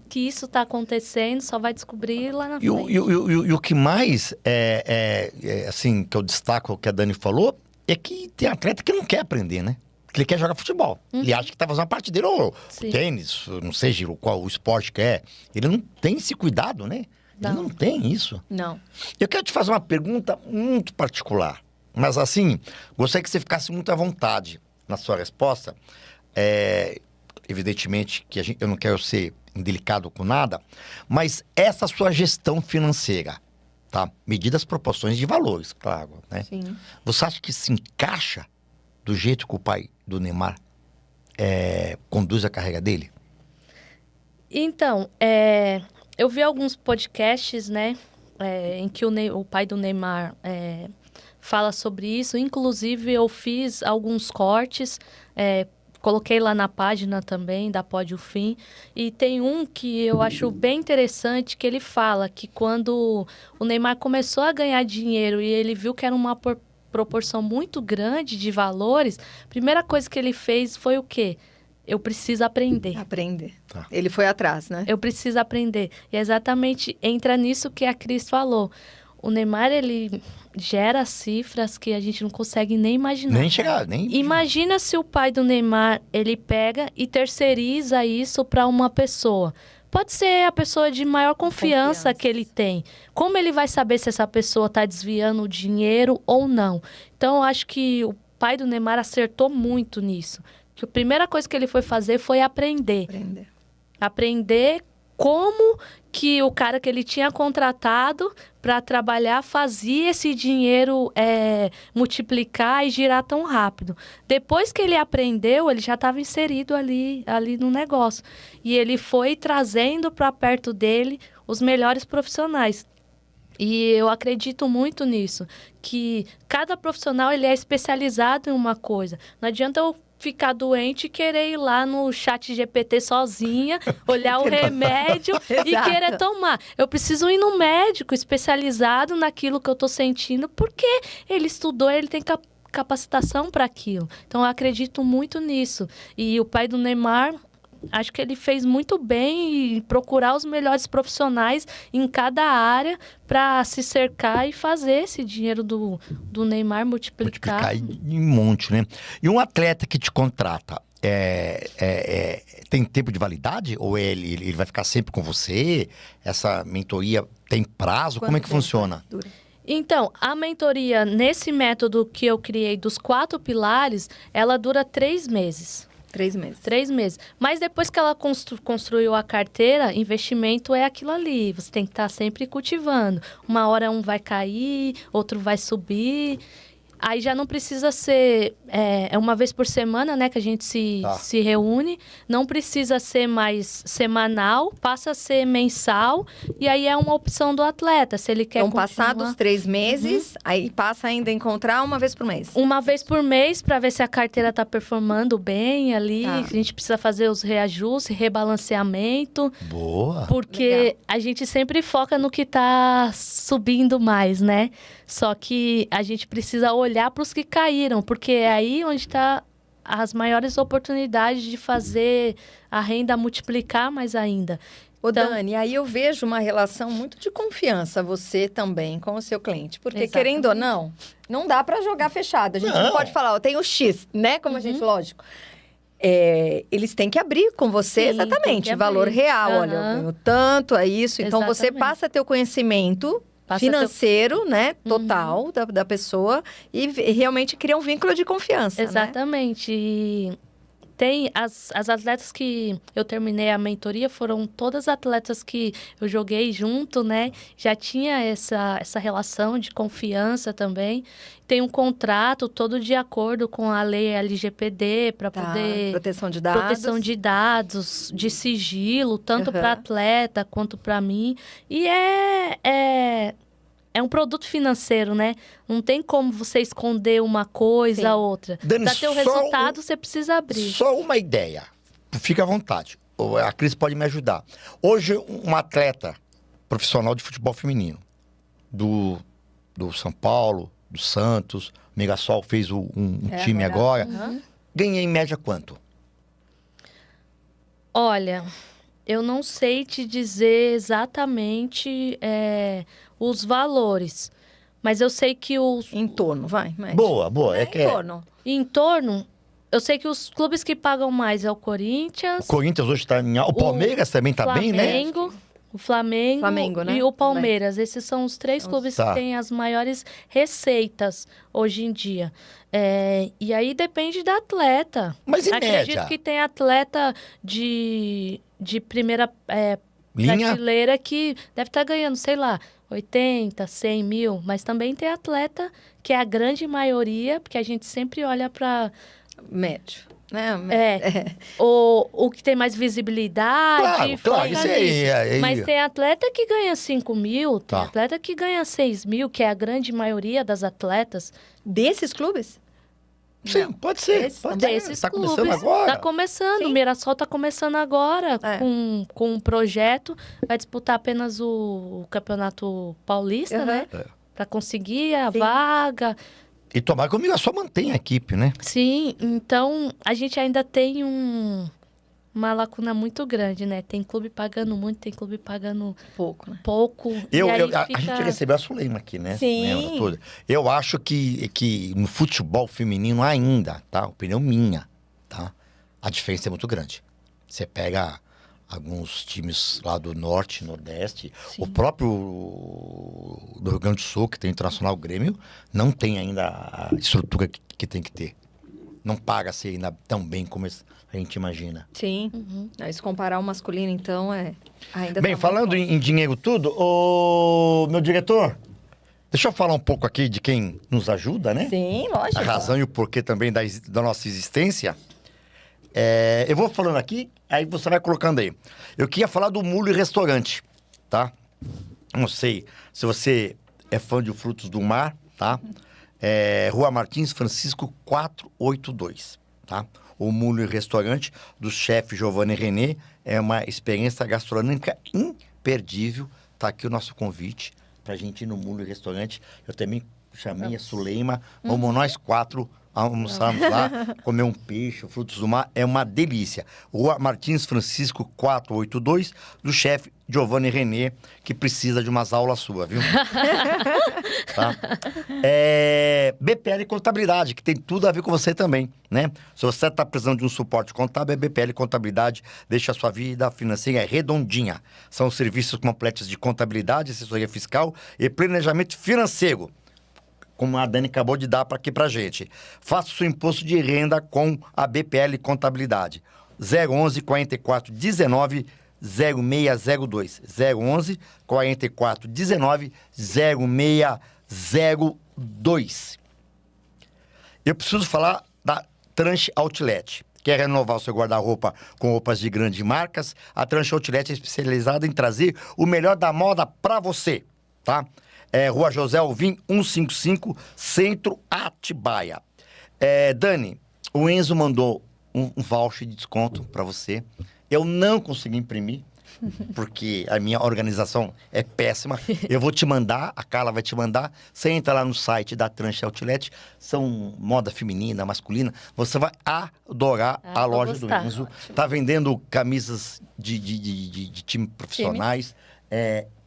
que isso está acontecendo, só vai descobrir lá na frente. E o que mais assim, que eu destaco o que a Dani falou, é que tem atleta que não quer aprender, né? Que ele quer jogar futebol. Ele acha que tá fazendo uma parte dele, ou tênis, não sei qual o esporte que é. Ele não tem esse cuidado, né? Ele não tem isso. Não. Eu quero te fazer uma pergunta muito particular. Mas assim, gostaria que você ficasse muito à vontade na sua resposta. Evidentemente que eu não quero ser indelicado com nada, mas essa sua gestão financeira, tá? Medidas proporções de valores, claro, né? Sim. Você acha que se encaixa do jeito que o pai do Neymar conduz a carreira dele? Então, eu vi alguns podcasts, né, em que o pai do Neymar fala sobre isso. Inclusive, eu fiz alguns cortes, coloquei lá na página também, da Pode o Fim. E tem um que eu acho bem interessante, que ele fala que quando o Neymar começou a ganhar dinheiro e ele viu que era uma proporção muito grande de valores, a primeira coisa que ele fez foi o quê? Eu preciso aprender. Aprender. Tá. Ele foi atrás, né? Eu preciso aprender. E é exatamente entra nisso que a Cris falou. O Neymar, ele gera cifras que a gente não consegue nem imaginar. Nem chegar, nem... Imagina se o pai do Neymar, ele pega e terceiriza isso para uma pessoa. Pode ser a pessoa de maior confiança que ele tem. Como ele vai saber se essa pessoa está desviando o dinheiro ou não? Então, eu acho que o pai do Neymar acertou muito nisso. Que a primeira coisa que ele foi fazer foi aprender. Aprender como que o cara que ele tinha contratado para trabalhar fazia esse dinheiro multiplicar e girar tão rápido. Depois que ele aprendeu, ele já estava inserido ali no negócio. E ele foi trazendo para perto dele os melhores profissionais. E eu acredito muito nisso, que cada profissional ele é especializado em uma coisa. Não adianta eu ficar doente e querer ir lá no chat GPT sozinha, olhar o remédio e querer tomar. Eu preciso ir no médico especializado naquilo que eu estou sentindo, porque ele estudou, ele tem capacitação para aquilo. Então, eu acredito muito nisso. E o pai do Neymar, acho que ele fez muito bem em procurar os melhores profissionais em cada área para se cercar e fazer esse dinheiro do Neymar multiplicar em um monte, né? E um atleta que te contrata, tem tempo de validade? Ou ele vai ficar sempre com você? Essa mentoria tem prazo? Como é que funciona? Então, a mentoria, nesse método que eu criei dos 4 pilares, ela dura 3 meses. 3 meses. 3 meses. Mas depois que ela construiu a carteira, investimento é aquilo ali. Você tem que estar sempre cultivando. Uma hora um vai cair, outro vai subir. Aí já não precisa ser... uma vez por semana, né, que a gente se reúne. Não precisa ser mais semanal, passa a ser mensal. E aí é uma opção do atleta, se ele quer continuar. Passados 3 meses, aí passa ainda a encontrar uma vez por mês. Uma vez por mês, para ver se a carteira está performando bem ali. A gente precisa fazer os reajustes, rebalanceamento. Boa! Porque a gente sempre foca no que está subindo mais, né? Só que a gente precisa olhar para os que caíram, porque é aí onde está as maiores oportunidades de fazer a renda multiplicar mais ainda. Ô, Então- Dani, aí eu vejo uma relação muito de confiança, você também, com o seu cliente. Porque, Exatamente. querendo ou não dá para jogar fechado. A gente não Não. pode falar, ó, tem o X, né? Como a gente, lógico. Eles têm que abrir com você, Sim, tem exatamente, que valor abrir. real. Olha, eu Aham. ganho tanto, é isso. Então, você Exatamente. passa a ter o conhecimento Passa financeiro, né? Total da pessoa e realmente cria um vínculo de confiança, né? Exatamente. E tem as atletas que eu terminei a mentoria, foram todas atletas que eu joguei junto, né? Já tinha essa relação de confiança também. Tem um contrato todo de acordo com a lei LGPD para Tá, poder... proteção de dados. Proteção de dados, de sigilo, tanto Aham. para atleta quanto para mim. E é um produto financeiro, né? Não tem como você esconder uma coisa Sim. a outra. Dani, Para ter o só resultado, você precisa abrir. Só uma ideia. Fica à vontade. A Cris pode me ajudar. Hoje, um atleta profissional de futebol feminino do São Paulo, do Santos, o Mirassol fez um time agora. Aham. Ganha em média quanto? Olha, eu não sei te dizer exatamente os valores, mas eu sei que os Em torno, vai. Mede. Boa, boa. É Em que é. torno. em torno, eu sei que os clubes que pagam mais é o Corinthians, O Corinthians hoje está em. O Palmeiras também está bem, né? O Flamengo né? e o Palmeiras. Esses são os três clubes Tá. que têm as maiores receitas hoje em dia. E aí depende da atleta. Mas em Acredito média. que tem atleta de primeira Linha? prateleira que deve estar ganhando, sei lá, 80, 100 mil. Mas também tem atleta que é a grande maioria, porque a gente sempre olha para Médio. Né? o que tem mais visibilidade. Claro, foca isso aí. nisso. Mas tem atleta que ganha 5 mil, tem Tá. atleta que ganha 6 mil, que é a grande maioria das atletas. Desses clubes? Sim, pode ser. Esse Pode também. ser. Desses Tá clubes. começando agora. Tá começando. Sim. O Mirassol tá começando agora É. com um projeto. Vai disputar apenas o Campeonato Paulista, Aham. né? Pra conseguir a Sim. vaga. E tomara que o Mirassol mantenha a equipe, né? Sim, então a gente ainda tem uma lacuna muito grande, né? Tem clube pagando muito, tem clube pagando Pouco, né? pouco. e aí A fica... gente recebeu a Suleima aqui, né? Sim. Lembra tudo? Eu acho que no futebol feminino ainda, tá? Opinião minha, tá? A diferença é muito grande. Você pega alguns times lá do Norte, Nordeste, Sim. o próprio do Rio Grande do Sul, que tem o Internacional Grêmio, não tem ainda a estrutura que tem que ter. Não paga-se ainda tão bem como a gente imagina. Sim. Aí, se comparar o masculino, então, ainda Bem, tá falando muito em dinheiro tudo, ô meu diretor, deixa eu falar um pouco aqui de quem nos ajuda, né? bom. Sim, lógico. A razão e o porquê também da nossa existência. Eu vou falando aqui, aí você vai colocando aí. Eu queria falar do Mule Restaurante, tá? Não sei se você é fã de Frutos do Mar, tá? Rua Martins Francisco 482, tá? O Mule Restaurante do chefe Giovanni René é uma experiência gastronômica imperdível. Tá aqui o nosso convite pra gente ir no Mule Restaurante. Eu também chamei a Suleima, vamos nós 4 almoçarmos lá, comer um peixe, frutos do mar, é uma delícia. Rua Martins Francisco 482, do chefe Giovanni René, que precisa de umas aulas suas, viu? Tá? BPL Contabilidade, que tem tudo a ver com você também, né? Se você está precisando de um suporte contábil, BPL Contabilidade deixa a sua vida financeira redondinha. São serviços completos de contabilidade, assessoria fiscal e planejamento financeiro, como a Dani acabou de dar aqui pra gente. Faça o seu imposto de renda com a BPL Contabilidade. 011 44 19 0602. 011 44 19 0602. Eu preciso falar da Tranche Outlet. Quer renovar o seu guarda-roupa com roupas de grandes marcas? A Tranche Outlet é especializada em trazer o melhor da moda pra você, tá? Rua José Alvim, 155, Centro Atibaia. Dani, o Enzo mandou um voucher de desconto para você. Eu não consegui imprimir. porque a minha organização é péssima. Eu vou te mandar, a Carla vai te mandar. Você entra lá no site da Tranche Outlet, são moda feminina, masculina. Você vai adorar a vou loja gostar. do Enzo. Tá vendendo camisas de time profissionais.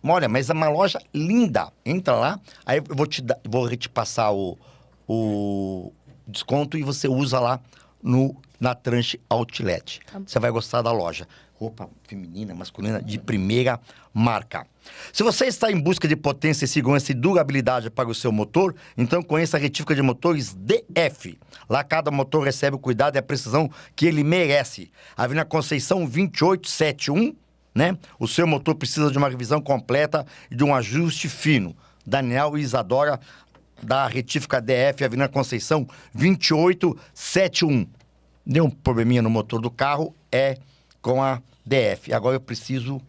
Olha, mas é uma loja linda. Entra lá, aí eu vou te passar o desconto e você usa lá na Tranche Outlet. Você vai gostar da loja. Roupa feminina, masculina, de primeira marca. Se você está em busca de potência, segurança e durabilidade para o seu motor, então conheça a retífica de motores DF. Lá cada motor recebe o cuidado e a precisão que ele merece. Avenida Conceição 2871, né? O seu motor precisa de uma revisão completa e de um ajuste fino. Daniel e Isadora, da retífica DF, Avenida Conceição 2871. Deu um probleminha no motor do carro, com a DF. Agora eu preciso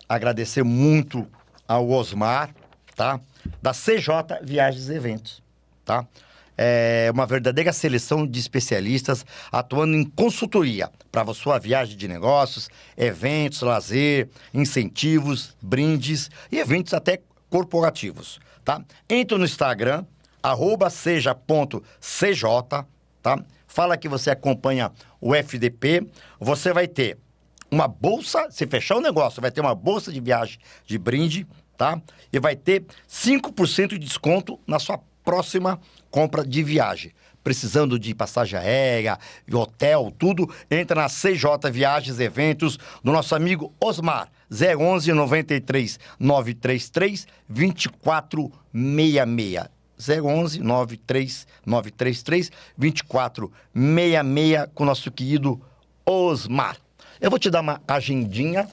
agradecer muito ao Osmar, tá? Da CJ Viagens e Eventos, tá? É uma verdadeira seleção de especialistas atuando em consultoria para a sua viagem de negócios, eventos, lazer, incentivos, brindes e eventos até corporativos, tá? Entra no Instagram, @seja.cj, tá? Fala que você acompanha o FDP, você vai ter uma bolsa, se fechar o negócio, vai ter uma bolsa de viagem de brinde, tá? E vai ter 5% de desconto na sua próxima compra de viagem. Precisando de passagem aérea, hotel, tudo, entra na CJ Viagens e Eventos, do nosso amigo Osmar, 011 93 933 2466. 011 933 2466 com o nosso querido Osmar. Eu vou te dar uma agendinha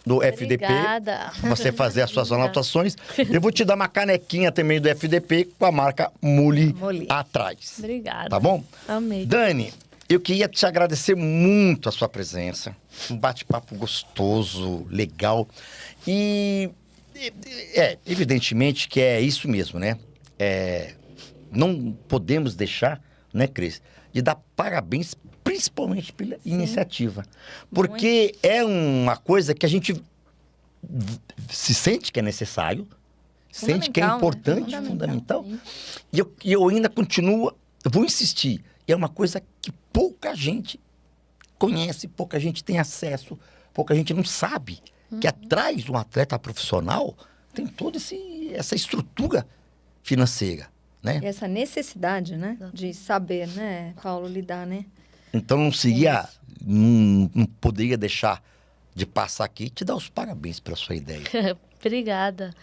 do FDP. Obrigada. Pra você fazer as suas anotações. Eu vou te dar uma canequinha também do FDP com a marca Muli atrás. Obrigada. Tá bom? Amei. Dani, eu queria te agradecer muito a sua presença. Um bate-papo gostoso, legal. E evidentemente que é isso mesmo, né? Não podemos deixar, né, Cris, de dar parabéns, principalmente pela iniciativa. Porque é uma coisa que a gente se sente que é necessário, sente que é importante, fundamental. E eu ainda continuo, eu vou insistir. É uma coisa que pouca gente conhece, pouca gente tem acesso, pouca gente não sabe. Que atrás de um atleta profissional tem toda essa estrutura financeira, né? E essa necessidade, né? De saber, né, Paulo, lidar, né? Então não poderia deixar de passar aqui e te dar os parabéns pela sua ideia. Obrigada.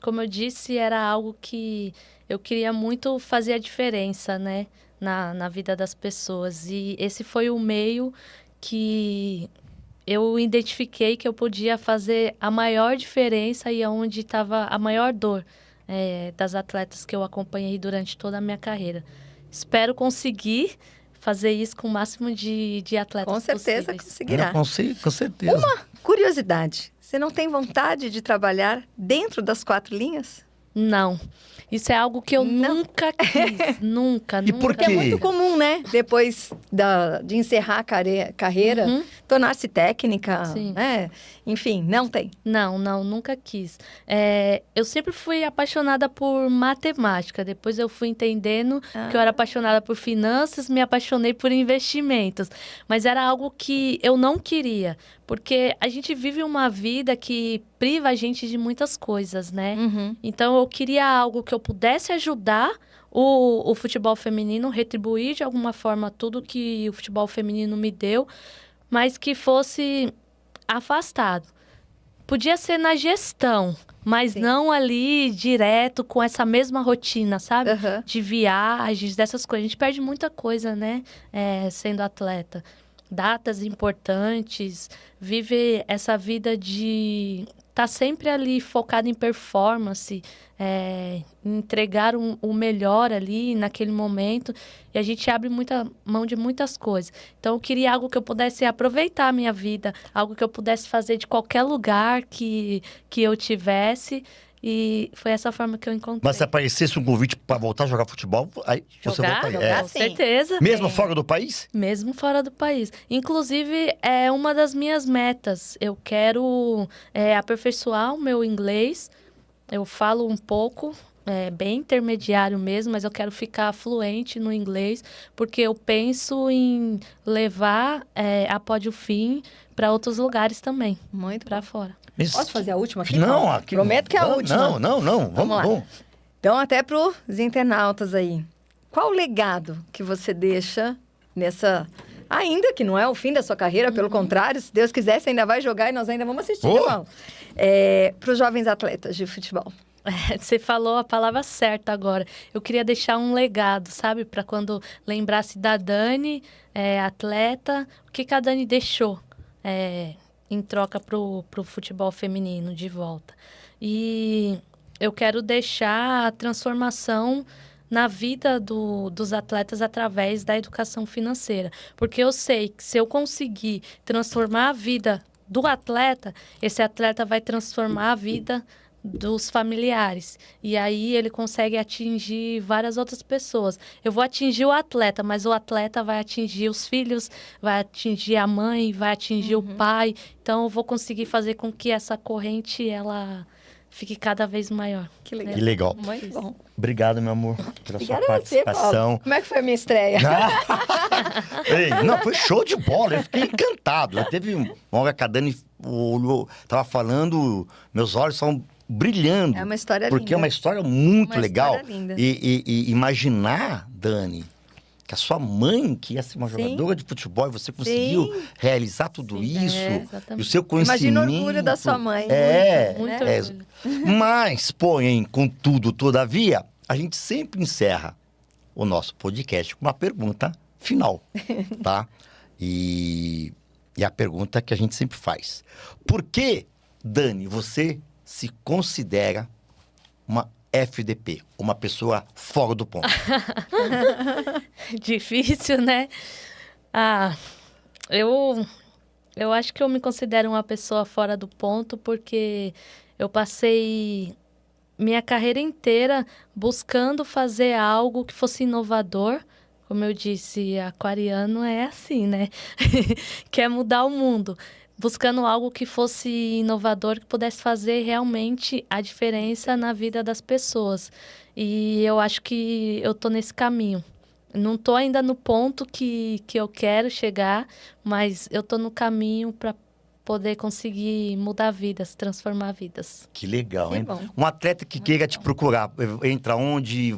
Como eu disse, era algo que eu queria muito fazer a diferença, né? Na vida das pessoas. E esse foi o meio que eu identifiquei que eu podia fazer a maior diferença e onde estava a maior dor das atletas que eu acompanhei durante toda a minha carreira. Espero conseguir fazer isso com o máximo de atletas Com certeza possíveis. conseguirá. Com certeza. Uma curiosidade. Você não tem vontade de trabalhar dentro das 4 linhas? Não. Isso é algo que eu nunca quis. Nunca. E por Porque é quê? muito comum, né? Depois de encerrar a carreira, tornar-se técnica, Sim. né? Enfim, não tem. Não, nunca quis. Eu sempre fui apaixonada por matemática. Depois eu fui entendendo que eu era apaixonada por finanças, me apaixonei por investimentos. Mas era algo que eu não queria. Porque a gente vive uma vida que priva a gente de muitas coisas, né? Então eu queria algo que eu pudesse ajudar o futebol feminino, retribuir de alguma forma tudo que o futebol feminino me deu, mas que fosse afastado. Podia ser na gestão, mas não ali direto com essa mesma rotina, sabe? De viagens, dessas coisas. A gente perde muita coisa, né? Sendo atleta. Datas importantes, vive essa vida de estar sempre ali focado em performance, entregar o melhor ali naquele momento, e a gente abre muita mão de muitas coisas. Então eu queria algo que eu pudesse aproveitar a minha vida, algo que eu pudesse fazer de qualquer lugar que eu tivesse, E foi essa forma que eu encontrei. Mas se aparecesse um convite para voltar a jogar futebol, aí você Jogar? voltaria. Com certeza. Mesmo fora do país? Mesmo fora do país. Inclusive, é uma das minhas metas. Eu quero aperfeiçoar o meu inglês. Eu falo um pouco, bem intermediário mesmo, mas eu quero ficar fluente no inglês, porque eu penso em levar a Pódio Fim para outros lugares também. Muito para bom. fora. Posso fazer a última aqui? Não, aqui. Prometo que é a última. Não. Vamos lá. Então, até para os internautas aí. Qual o legado que você deixa nessa... Ainda que não é o fim da sua carreira, pelo contrário, se Deus quiser, você ainda vai jogar e nós ainda vamos assistir, né, Paulo? Para os jovens atletas de futebol. Você falou a palavra certa agora. Eu queria deixar um legado, sabe? Para quando lembrasse da Dani, atleta, o que a Dani deixou em troca pro futebol feminino de volta. E eu quero deixar a transformação na vida dos atletas através da educação financeira. Porque eu sei que se eu conseguir transformar a vida do atleta, esse atleta vai transformar a vida dos familiares. E aí ele consegue atingir várias outras pessoas. Eu vou atingir o atleta, mas o atleta vai atingir os filhos, vai atingir a mãe, vai atingir o pai. Então eu vou conseguir fazer com que essa corrente ela fique cada vez maior. Que legal. Que legal. Muito bom. Obrigado, meu amor, pela Obrigada sua a você, participação. Paulo. Como é que foi a minha estreia? Ei, não, foi show de bola. Eu fiquei encantado. Teve uma hora que a Dani tava falando, meus olhos estavam brilhando. É uma história linda. Porque é uma história muito Uma legal. história linda. E imaginar, Dani, que a sua mãe, que ia ser uma Sim. jogadora de futebol, e você conseguiu realizar tudo isso. exatamente. E o seu conhecimento. Imagina o orgulho da sua mãe. Muito É, orgulho. mas, porém, contudo, todavia, a gente sempre encerra o nosso podcast com uma pergunta final, tá? E a pergunta que a gente sempre faz. Por que, Dani, você se considera uma FDP, uma pessoa fora do ponto? Difícil, né? Eu acho que eu me considero uma pessoa fora do ponto porque eu passei minha carreira inteira buscando fazer algo que fosse inovador. Como eu disse, aquariano é assim, né? Quer mudar o mundo. Buscando algo que fosse inovador, que pudesse fazer realmente a diferença na vida das pessoas. E eu acho que eu tô nesse caminho. Não tô ainda no ponto que eu quero chegar, mas eu tô no caminho para poder conseguir mudar vidas, transformar vidas. Que legal, Que hein? bom. Um atleta que queira te procurar, entra onde,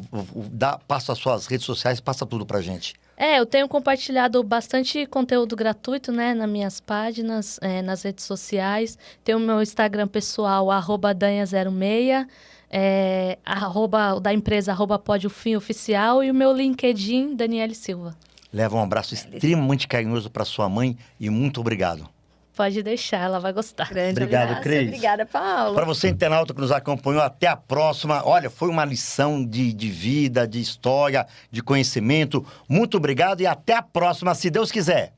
passa as suas redes sociais, passa tudo pra gente. Eu tenho compartilhado bastante conteúdo gratuito, né, nas minhas páginas, nas redes sociais. Tem o meu Instagram pessoal, @danha06, o da empresa, @pódiofimoficial, e o meu LinkedIn, Daniele Silva. Leva um abraço extremamente carinhoso pra sua mãe e muito obrigado. Pode deixar, ela vai gostar. Grande Obrigado, abraço. Cris. Obrigada, Paulo. Para você, internauta que nos acompanhou, até a próxima. Olha, foi uma lição de vida, de história, de conhecimento. Muito obrigado e até a próxima, se Deus quiser.